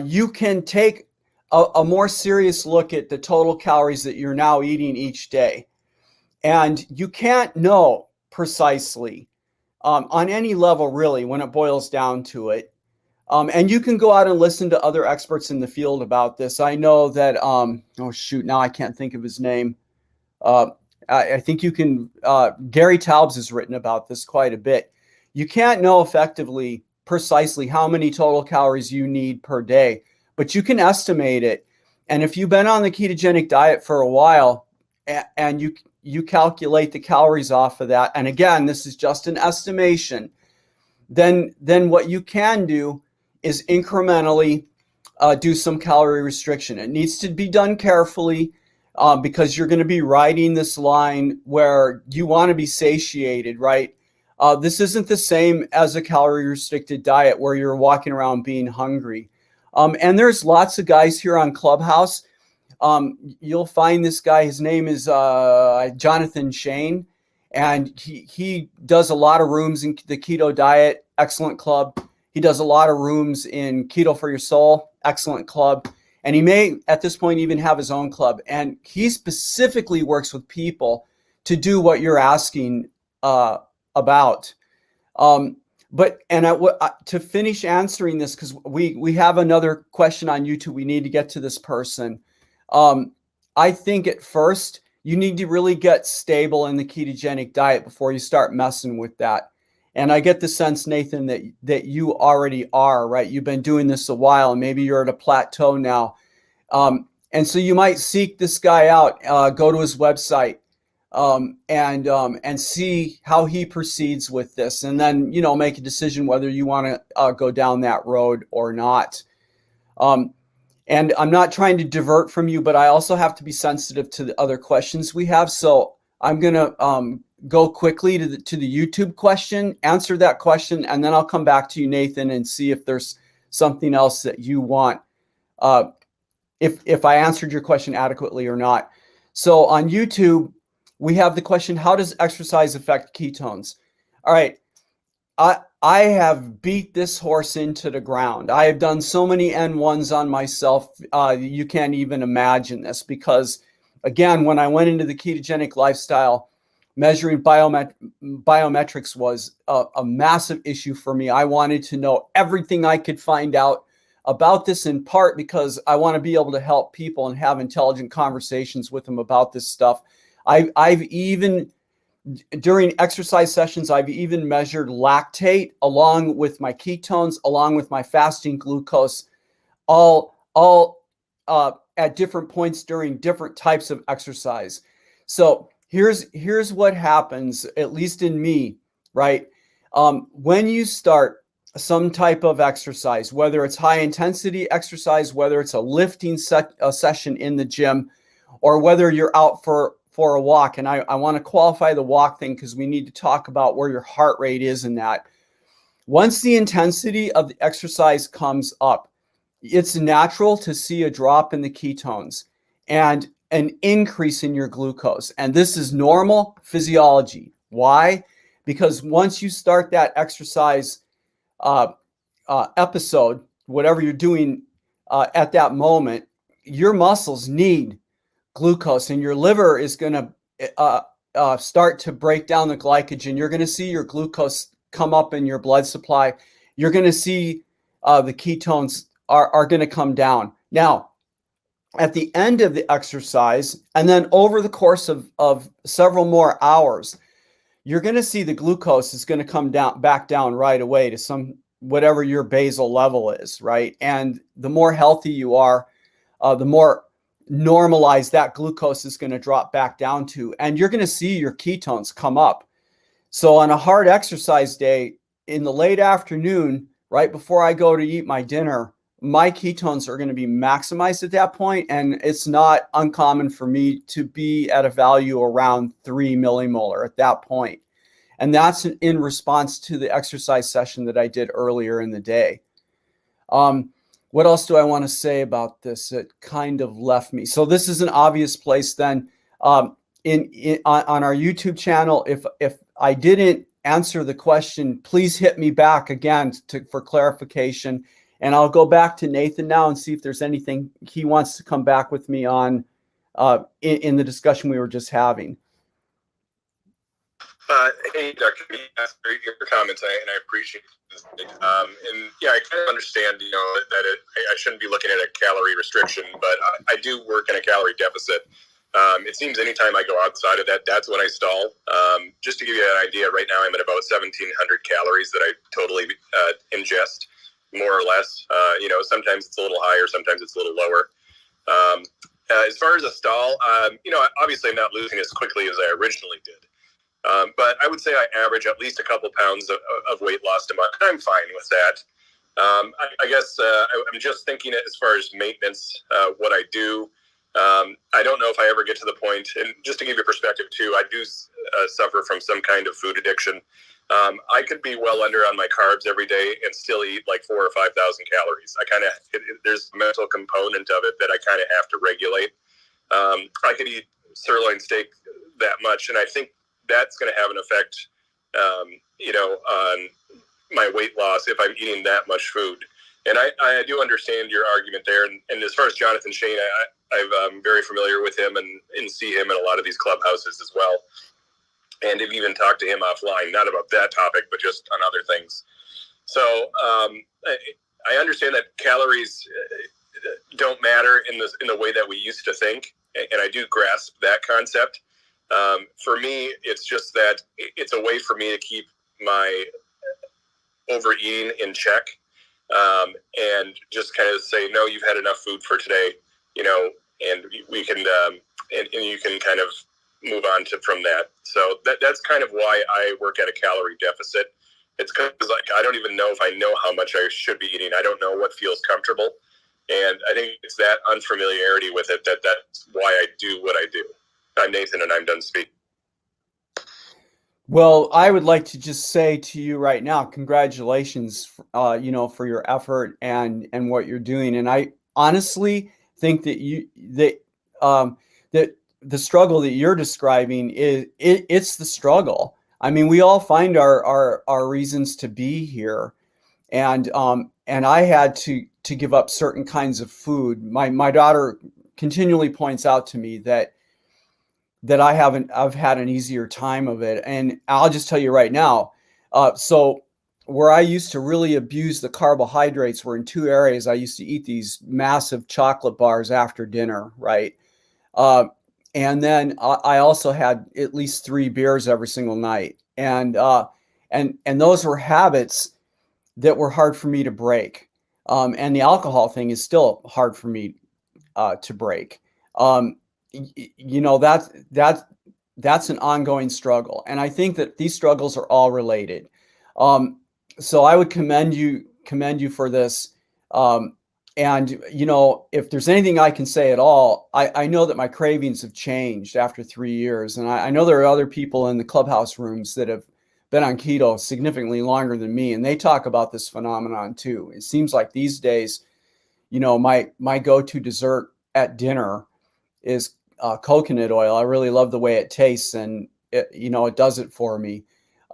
you can take a more serious look at the total calories that you're now eating each day. And you can't know precisely on any level, really, when it boils down to it. And you can go out and listen to other experts in the field about this. I know that, now I can't think of his name. I think you can, Gary Taubes has written about this quite a bit. You can't know effectively, precisely how many total calories you need per day, but you can estimate it. And if you've been on the ketogenic diet for a while and you calculate the calories off of that, and again, this is just an estimation, then what you can do is incrementally do some calorie restriction. It needs to be done carefully because you're going to be riding this line where you want to be satiated, right? This isn't the same as a calorie restricted diet where you're walking around being hungry. And there's lots of guys here on Clubhouse. You'll find this guy, his name is Jonathan Shane, and he does a lot of rooms in the keto diet, excellent club. He does a lot of rooms in Keto for Your Soul, excellent club. And he may, at this point, even have his own club. And he specifically works with people to do what you're asking about. To finish answering this, because we have another question on YouTube, we need to get to this person. I think at first, you need to really get stable in the ketogenic diet before you start messing with that. And I get the sense, Nathan, that you already are, right? You've been doing this a while, and maybe you're at a plateau now. And so you might seek this guy out, go to his website, and see how he proceeds with this, and then, make a decision whether you want to go down that road or not. And I'm not trying to divert from you, but I also have to be sensitive to the other questions we have. So I'm going to go quickly to the YouTube question, answer that question, and then I'll come back to you, Nathan, and see if there's something else that you want, if I answered your question adequately or not. So on YouTube, we have the question, how does exercise affect ketones? All right. I have beat this horse into the ground. I have done so many N1s on myself. You can't even imagine this because, again, when I went into the ketogenic lifestyle, measuring biometrics was a massive issue for me. I wanted to know everything I could find out about this, in part because I want to be able to help people and have intelligent conversations with them about this stuff. I've even, during exercise sessions, I've even measured lactate along with my ketones, along with my fasting glucose, all at different points during different types of exercise. So here's what happens, at least in me, right? When you start some type of exercise, whether it's high intensity exercise, whether it's a lifting session in the gym, or whether you're out for a walk. And I want to qualify the walk thing because we need to talk about where your heart rate is in that. Once the intensity of the exercise comes up, it's natural to see a drop in the ketones and an increase in your glucose. And this is normal physiology. Why? Because once you start that exercise episode, whatever you're doing at that moment, your muscles need glucose, and your liver is going to start to break down the glycogen. You're going to see your glucose come up in your blood supply. You're going to see the ketones are going to come down. Now, at the end of the exercise, and then over the course of several more hours, you're going to see the glucose is going to come back down right away to some whatever your basal level is, right? And the more healthy you are, the more normalized that glucose is going to drop back down to, and you're going to see your ketones come up. So on a hard exercise day in the late afternoon, right before I go to eat my dinner, my ketones are going to be maximized at that point, and it's not uncommon for me to be at a value around 3 millimolar at that point. And that's in response to the exercise session that I did earlier in the day. What else do I want to say about this? It kind of left me. So this is an obvious place then on our YouTube channel. If I didn't answer the question, please hit me back again for clarification. And I'll go back to Nathan now and see if there's anything he wants to come back with me on in the discussion we were just having. Hey, Dr. B, that's great your comments, and I appreciate this. And yeah, I kind of understand, that I shouldn't be looking at a calorie restriction, but I do work in a calorie deficit. It seems anytime I go outside of that, that's when I stall. Just to give you an idea, right now I'm at about 1,700 calories that I totally ingest, more or less. Sometimes it's a little higher, sometimes it's a little lower. As far as a stall, obviously I'm not losing as quickly as I originally did. But I would say I average at least a couple pounds of weight loss a month. I'm fine with that. I guess I'm just thinking as far as maintenance, what I do. I don't know if I ever get to the point, and just to give you perspective too, I do suffer from some kind of food addiction. I could be well under on my carbs every day and still eat like 4,000 or 5,000 calories. There's a mental component of it that I kind of have to regulate. I could eat sirloin steak that much, and I think that's going to have an effect, on my weight loss if I'm eating that much food. And I do understand your argument there. And as far as Jonathan Shane, I'm very familiar with him and see him in a lot of these clubhouses as well. And have even talked to him offline, not about that topic, but just on other things. So I understand that calories don't matter in the way that we used to think. And I do grasp that concept. For me, it's just that it's a way for me to keep my overeating in check, and just kind of say, no, you've had enough food for today, and we can, and you can kind of move on from that. So that's kind of why I work at a calorie deficit. It's because I don't even know if I know how much I should be eating. I don't know what feels comfortable. And I think it's that unfamiliarity with it that's why I do what I do. I'm Nathan, and I'm done speaking. Well, I would like to just say to you right now, congratulations, for your effort and what you're doing. And I honestly think that the struggle that you're describing it's the struggle. I mean, we all find our reasons to be here, and I had to give up certain kinds of food. My daughter continually points out to me that I've had an easier time of it. And I'll just tell you right now, so where I used to really abuse the carbohydrates were in two areas. I used to eat these massive chocolate bars after dinner, right? And then I also had at least 3 beers every single night. And those were habits that were hard for me to break. And the alcohol thing is still hard for me to break. You know, that's an ongoing struggle, and I think that these struggles are all related. So I would commend you for this. And you know, if there's anything I can say at all, I know that my cravings have changed after 3 years, and I know there are other people in the clubhouse rooms that have been on keto significantly longer than me, and they talk about this phenomenon too. It seems like these days, you know, my go-to dessert at dinner is coconut oil. I really love the way it tastes, and you know, it does it for me.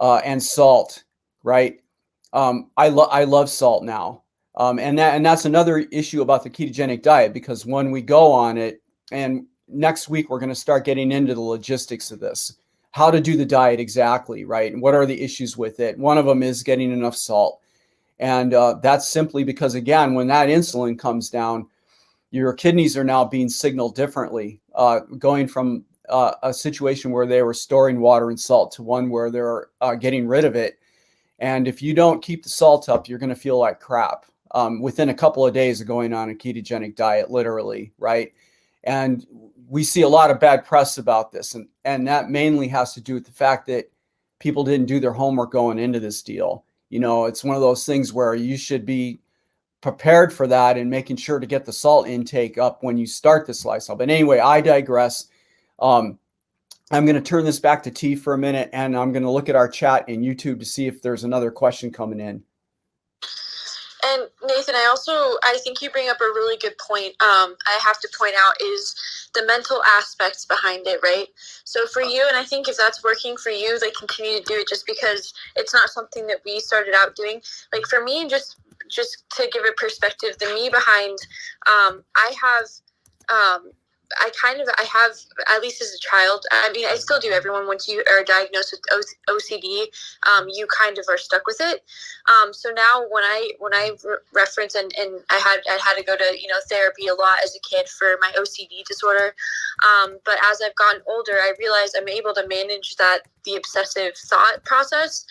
And salt, right? I love salt now. And that's another issue about the ketogenic diet, because when we go on it, and next week we're going to start getting into the logistics of this, how to do the diet exactly, right? And what are the issues with it? One of them is getting enough salt. And that's simply because, again, when that insulin comes down, your kidneys are now being signaled differently, going from a situation where they were storing water and salt to one where they're getting rid of it. And if you don't keep the salt up, you're going to feel like crap within a couple of days of going on a ketogenic diet, literally, right? And we see a lot of bad press about this. And that mainly has to do with the fact that people didn't do their homework going into this deal. You know, it's one of those things where you should be prepared for that and making sure to get the salt intake up when you start this lifestyle. But anyway, I digress. I'm going to turn this back to T for a minute, and I'm going to look at our chat in YouTube to see if there's another question coming in. And Nathan, I think you bring up a really good point. I have to point out is the mental aspects behind it, right? So for you, and I think if that's working for you, like, continue to do it, just because it's not something that we started out doing. Like for me, just to give a perspective, the me behind, I have, at least as a child, I mean, I still do. Everyone, once you are diagnosed with OCD, you kind of are stuck with it. So now when I reference, and I had to go to, you know, therapy a lot as a kid for my OCD disorder. But as I've gotten older, I realize I'm able to manage the obsessive thought process.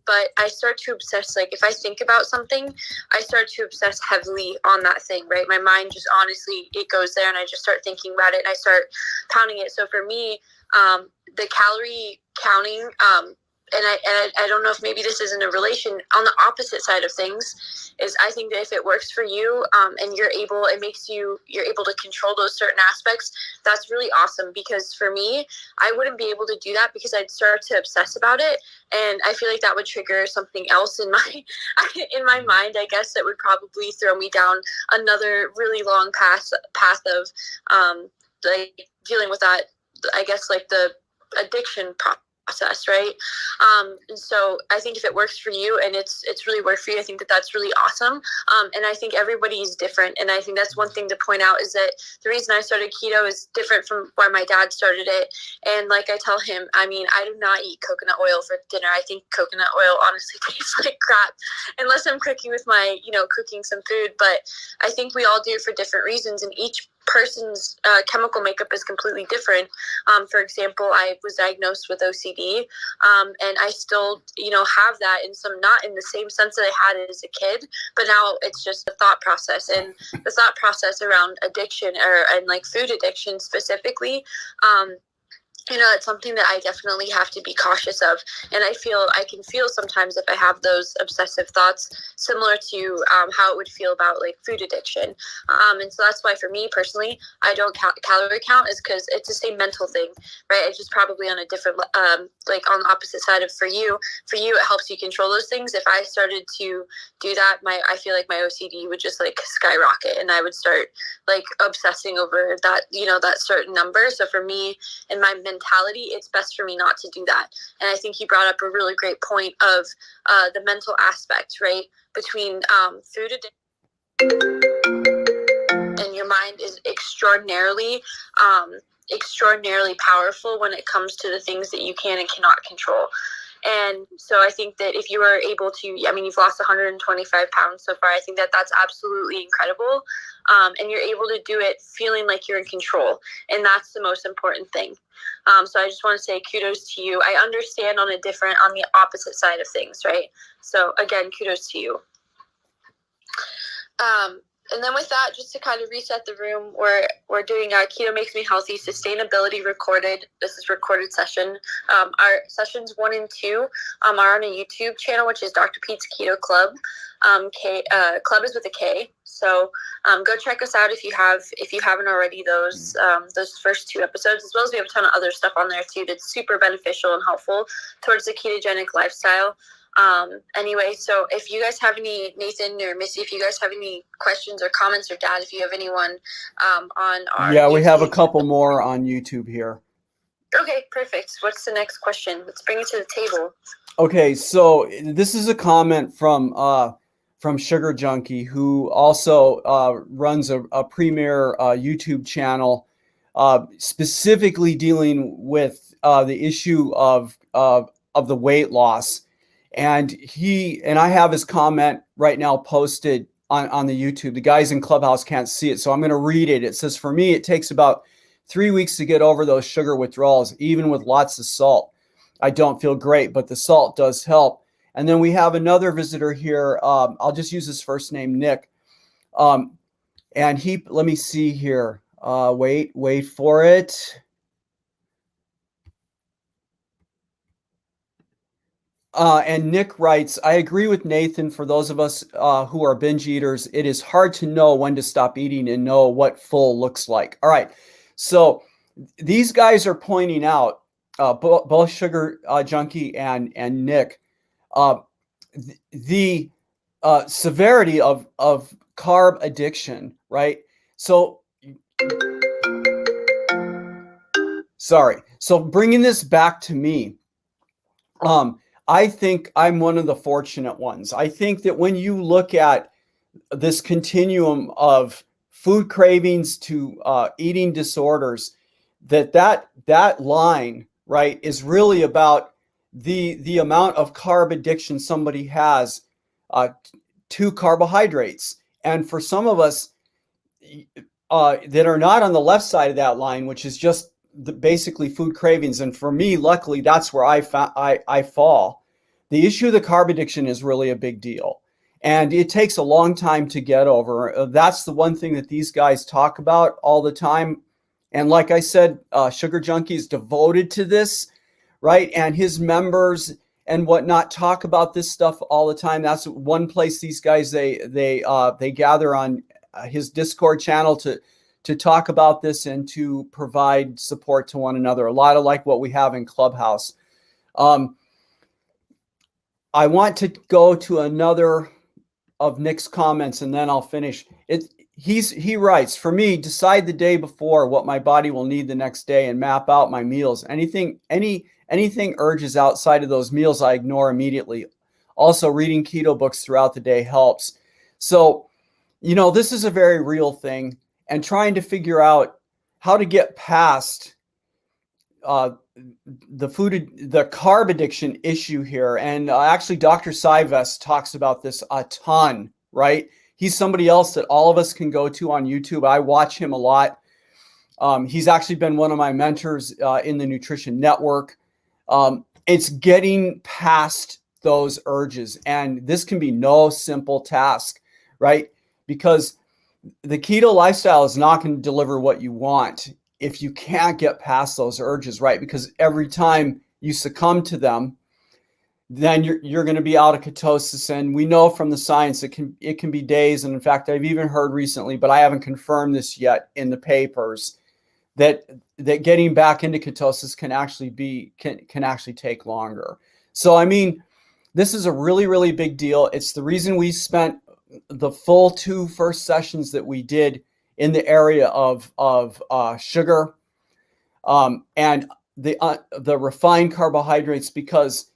But I start to obsess, like if I think about something, I start to obsess heavily on that thing, right? My mind just, honestly, it goes there, and I just start thinking about it, and I start pounding it. So for me, the calorie counting, and I don't know if maybe this isn't a relation, on the opposite side of things, is I think that if it works for you, and you're able to control those certain aspects, that's really awesome. Because for me, I wouldn't be able to do that, because I'd start to obsess about it, and I feel like that would trigger something else in my mind, I guess, that would probably throw me down another really long path of like dealing with that, I guess, like the addiction process, right? And so I think if it works for you, and it's really worked for you, I think that's really awesome. And I think everybody is different, and I think that's one thing to point out, is that the reason I started keto is different from why my dad started it. And like I tell him, I mean, I do not eat coconut oil for dinner. I think coconut oil honestly tastes like crap, unless I'm cooking with cooking some food. But I think we all do it for different reasons, and each person's chemical makeup is completely different. For example, I was diagnosed with OCD, and I still, have that in some, not in the same sense that I had it as a kid, but now it's just the thought process, and the thought process around addiction, and like food addiction specifically. It's something that I definitely have to be cautious of. And I can feel sometimes if I have those obsessive thoughts, similar to how it would feel about like food addiction. And so that's why for me personally, I don't calorie count, is because it's the same mental thing, right? It's just probably on a different, like on the opposite side of for you, it helps you control those things. If I started to do that, I feel like my OCD would just like skyrocket, and I would start like obsessing over that, that certain number. So for me and my mentality, it's best for me not to do that. And I think you brought up a really great point of the mental aspect, right? Between food addiction and your mind is extraordinarily powerful when it comes to the things that you can and cannot control. And so I think that if you are able to, you've lost 125 pounds so far. I think that that's absolutely incredible. And you're able to do it feeling like you're in control. And that's the most important thing. So I just want to say kudos to you. I understand on the opposite side of things, right? So again, kudos to you. And then with that, just to kind of reset the room, we're doing Keto Makes Me Healthy Sustainability Recorded. This is recorded session. Our sessions 1 and 2 are on a YouTube channel, which is Dr. Pete's Keto Club. Club is with a K. So go check us out if you haven't already. Those first 2 episodes, as well as we have a ton of other stuff on there too that's super beneficial and helpful towards the ketogenic lifestyle. Anyway, so if you guys have any, Nathan or Missy, if you guys have any questions or comments, or Dad, if you have anyone on our Yeah, we YouTube. have a couple more on YouTube here. Okay, perfect. What's the next question? Let's bring it to the table. Okay, so this is a comment from Sugar Junkie, who also runs a premier YouTube channel specifically dealing with the issue of the weight loss. And I have his comment right now posted on the YouTube. The guys in Clubhouse can't see it, so I'm going to read it. It says, "For me, it takes about 3 weeks to get over those sugar withdrawals, even with lots of salt. I don't feel great, but the salt does help." And then we have another visitor here. I'll just use his first name, Nick. And let me see here. Wait for it. And Nick writes, "I agree with Nathan. For those of us who are binge eaters, it is hard to know when to stop eating and know what full looks like." All right. So these guys are pointing out, both Sugar Junkie and Nick, the severity of carb addiction, right? So, sorry. So bringing this back to me, I think I'm one of the fortunate ones. I think that when you look at this continuum of food cravings to eating disorders, that line, right, is really about the amount of carb addiction somebody has to carbohydrates. And for some of us that are not on the left side of that line, which is just basically food cravings, and for me, luckily, that's where I fall. The issue of the carb addiction is really a big deal, and it takes a long time to get over. That's the one thing that these guys talk about all the time. And like I said, Sugar Junkie is devoted to this, right? And his members and whatnot talk about this stuff all the time. That's one place these guys they gather on his Discord channel to talk about this and to provide support to one another. A lot of like what we have in Clubhouse. I want to go to another of Nick's comments and then I'll finish. He writes, "For me, decide the day before what my body will need the next day and map out my meals. Anything urges outside of those meals, I ignore immediately. Also, reading keto books throughout the day helps." So, this is a very real thing, and trying to figure out how to get past the carb addiction issue here. And actually, Dr. Sivest talks about this a ton, right? He's somebody else that all of us can go to on YouTube. I watch him a lot. He's actually been one of my mentors in the Nutrition Network. It's getting past those urges, and this can be no simple task, right? Because the keto lifestyle is not going to deliver what you want if you can't get past those urges, right? Because every time you succumb to them, then you're going to be out of ketosis. And we know from the science it can be days. And in fact, I've even heard recently, but I haven't confirmed this yet in the papers, that getting back into ketosis can actually take longer. So I mean, this is a really, really big deal. It's the reason we spent the full 2 first sessions that we did in the area of sugar and the refined carbohydrates, because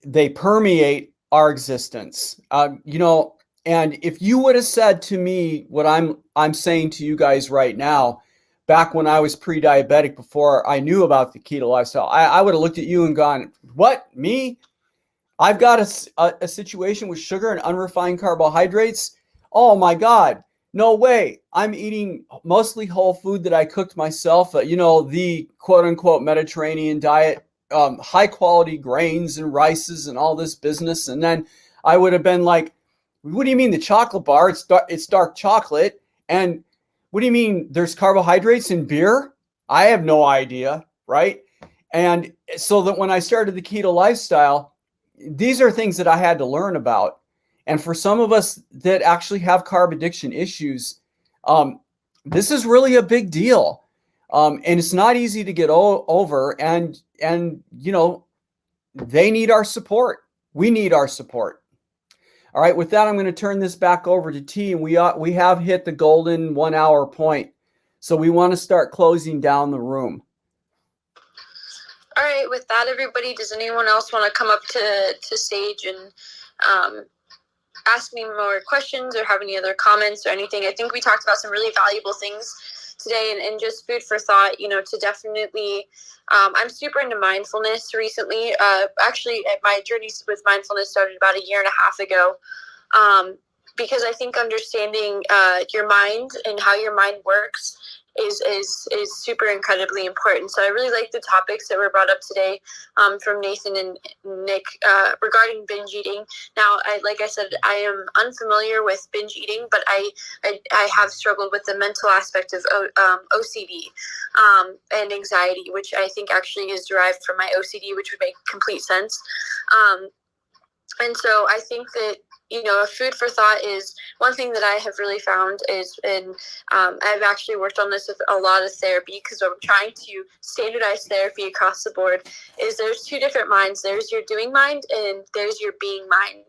they permeate our existence. And if you would have said to me what I'm saying to you guys right now, back when I was pre-diabetic, before I knew about the keto lifestyle, I would have looked at you and gone, "What, me? I've got a situation with sugar and unrefined carbohydrates? Oh my God, no way. I'm eating mostly whole food that I cooked myself, the quote unquote Mediterranean diet, high quality grains and rices and all this business." And then I would have been like, What do you mean the chocolate bar? It's dark chocolate. And what do you mean there's carbohydrates in beer? I have no idea, right? And so that when I started the keto lifestyle, these are things that I had to learn about. And for some of us that actually have carb addiction issues, this is really a big deal. And it's not easy to get over. And you know, they need our support. We need our support. All right, with that, I'm going to turn this back over to T, and we have hit the golden 1 hour point. So we want to start closing down the room. All right, with that, everybody, does anyone else want to come up to stage and ask me more questions or have any other comments or anything? I think we talked about some really valuable things today, and just food for thought, you know, to definitely, I'm super into mindfulness recently. Actually, my journey with mindfulness started about 1.5 years ago, because I think understanding your mind and how your mind works is super incredibly important. So I really like the topics that were brought up today from Nathan and Nick regarding binge eating. Now, like I said, I am unfamiliar with binge eating, but I have struggled with the mental aspect of OCD and anxiety, which I think actually is derived from my OCD, which would make complete sense. And so I think that, you know, a food for thought is one thing that I have really found is, and I've actually worked on this with a lot of therapy because I'm trying to standardize therapy across the board, is there's two different minds. There's your doing mind and there's your being mind.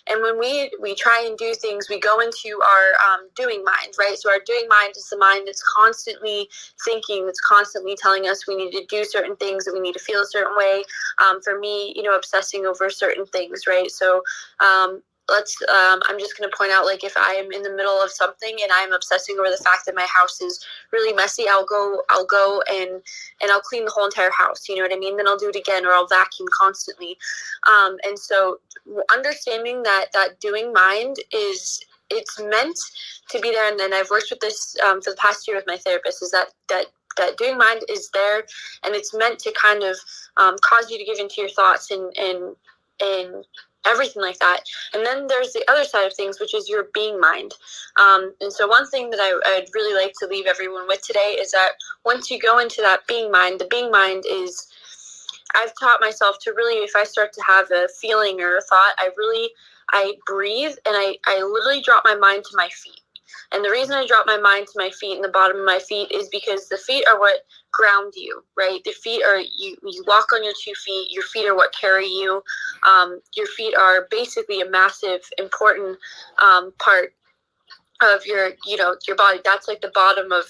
And when we try and do things, we go into our doing mind, right? So our doing mind is the mind that's constantly thinking, that's constantly telling us we need to do certain things, that we need to feel a certain way. For me, you know, obsessing over certain things, right? So I'm just going to point out, like, if I am in the middle of something and I'm obsessing over the fact that my house is really messy, I'll go and I'll clean the whole entire house. You know what I mean? Then I'll do it again, or I'll vacuum constantly. And so understanding that doing mind it's meant to be there. And then I've worked with this for the past year with my therapist, is that doing mind is there, and it's meant to kind of cause you to give into your thoughts and everything like that. And then there's the other side of things, which is your being mind. And so one thing that I'd really like to leave everyone with today is that once you go into that being mind, the being mind is, I've taught myself to really, if I start to have a feeling or a thought, I breathe and I literally drop my mind to my feet. And the reason I drop my mind to my feet and the bottom of my feet is because the feet are what ground you, right? The feet are, you walk on your 2 feet. Your feet are what carry you. Your feet are basically a massive, important part of your body. That's like the bottom of,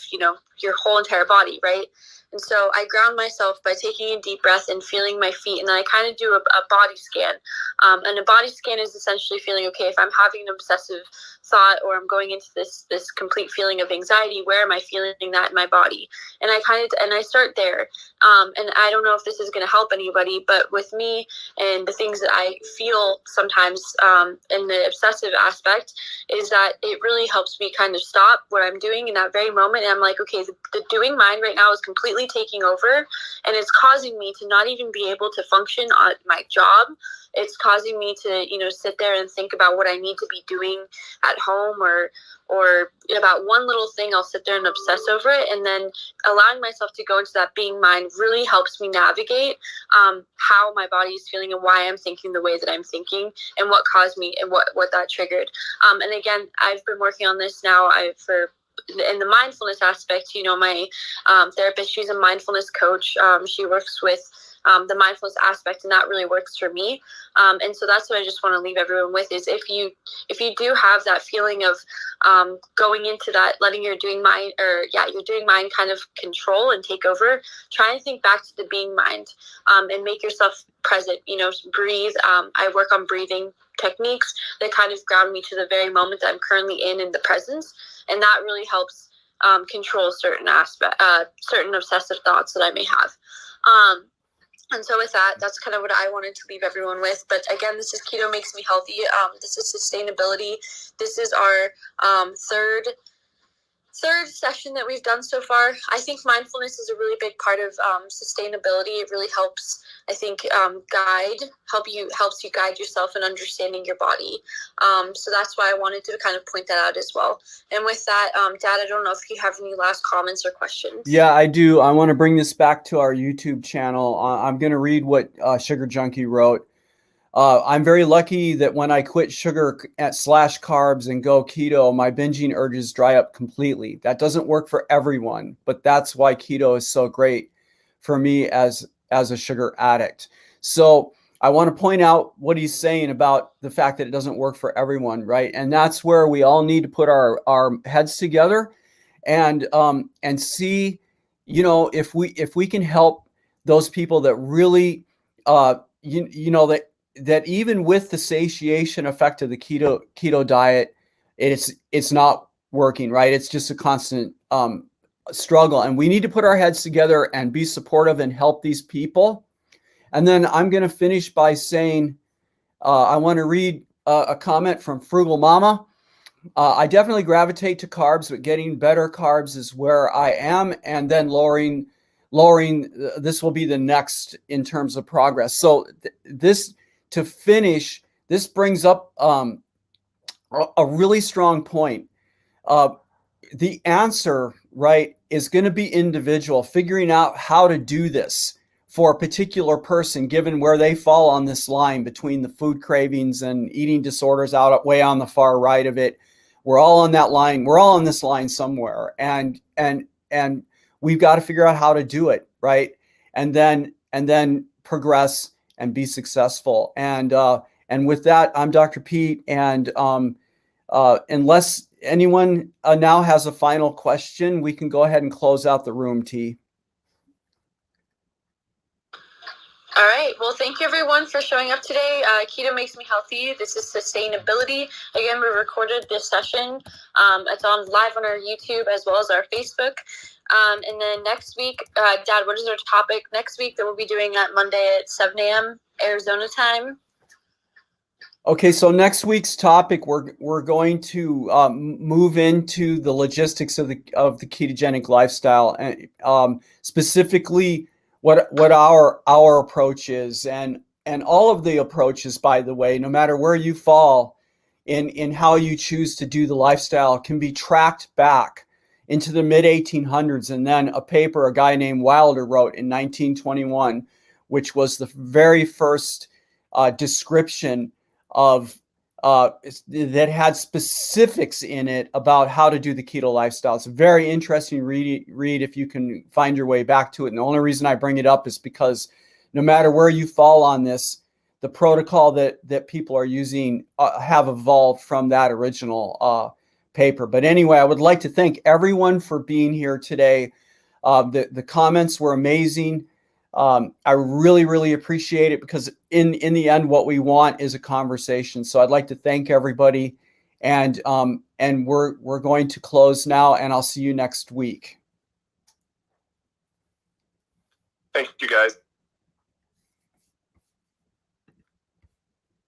your whole entire body, right? And so I ground myself by taking a deep breath and feeling my feet. And then I kind of do a body scan. And a body scan is essentially feeling, okay, if I'm having an obsessive thought or I'm going into this complete feeling of anxiety, where am I feeling that in my body? And I start there. And I don't know if this is going to help anybody, but with me and the things that I feel sometimes in the obsessive aspect is that it really helps me kind of stop what I'm doing in that very moment. And I'm like, okay, the doing mind right now is completely taking over, and it's causing me to not even be able to function on my job. It's causing me to, sit there and think about what I need to be doing at home, or about one little thing. I'll sit there and obsess over it. And then allowing myself to go into that being mind really helps me navigate how my body is feeling and why I'm thinking the way that I'm thinking and what caused me and what that triggered. And again, I've been working on this now in the mindfulness aspect. My therapist, she's a mindfulness coach. She works with the mindfulness aspect, and that really works for me. And so that's what I just want to leave everyone with, is if you do have that feeling of going into that, letting your doing mind kind of control and take over, try and think back to the being mind, and make yourself present. Breathe. I work on breathing techniques that kind of ground me to the very moment that I'm currently in the presence, and that really helps control certain obsessive thoughts that I may have. And so with that, that's kind of what I wanted to leave everyone with. But again, this is Keto Makes Me Healthy. This is sustainability. This is our third session that we've done so far, I think mindfulness is a really big part of sustainability. It really helps, I think, helps you guide yourself in understanding your body. So that's why I wanted to kind of point that out as well. And with that, Dad, I don't know if you have any last comments or questions. Yeah, I do. I want to bring this back to our YouTube channel. I'm going to read what Sugar Junkie wrote. I'm very lucky that when I quit sugar at /carbs and go keto, my binging urges dry up completely. That doesn't work for everyone, but that's why keto is so great for me as a sugar addict. So I want to point out what he's saying about the fact that it doesn't work for everyone, right? And that's where we all need to put our heads together and see, you know, if we can help those people that really, you know, that even with the satiation effect of the keto diet, it's not working, right? It's just a constant struggle, and we need to put our heads together and be supportive and help these people. And then I'm going to finish by saying, I want to read a comment from Frugal Mama. I definitely gravitate to carbs, but getting better carbs is where I am, and then lowering. This will be the next in terms of progress. So this. To finish, this brings up a really strong point. The answer, right, is going to be individual, figuring out how to do this for a particular person, given where they fall on this line between the food cravings and eating disorders out way on the far right of it. We're all on that line. We're all on this line somewhere. And we've got to figure out how to do it, right? And then progress and be successful. And with that, I'm Dr. Pete. And unless anyone now has a final question, we can go ahead and close out the room, T. All right. Well, thank you everyone for showing up today. Keto Makes Me Healthy. This is sustainability. Again, we recorded this session. It's on live on our YouTube as well as our Facebook. And then next week, Dad, what is our topic next week that we'll be doing at Monday at 7 a.m. Arizona time? Okay, so next week's topic, we're going to move into the logistics of the ketogenic lifestyle, and specifically what our approach is, and all of the approaches, by the way, no matter where you fall in how you choose to do the lifestyle, can be tracked back into the mid 1800s, and then a paper a guy named Wilder wrote in 1921, which was the very first description of that had specifics in it about how to do the keto lifestyle. It's a very interesting read if you can find your way back to it. And the only reason I bring it up is because no matter where you fall on this, the protocol that people are using have evolved from that original paper. But anyway, I would like to thank everyone for being here today. The comments were amazing. I really, really appreciate it, because in the end, what we want is a conversation. So I'd like to thank everybody, and we're going to close now, and I'll see you next week. Thank you, guys.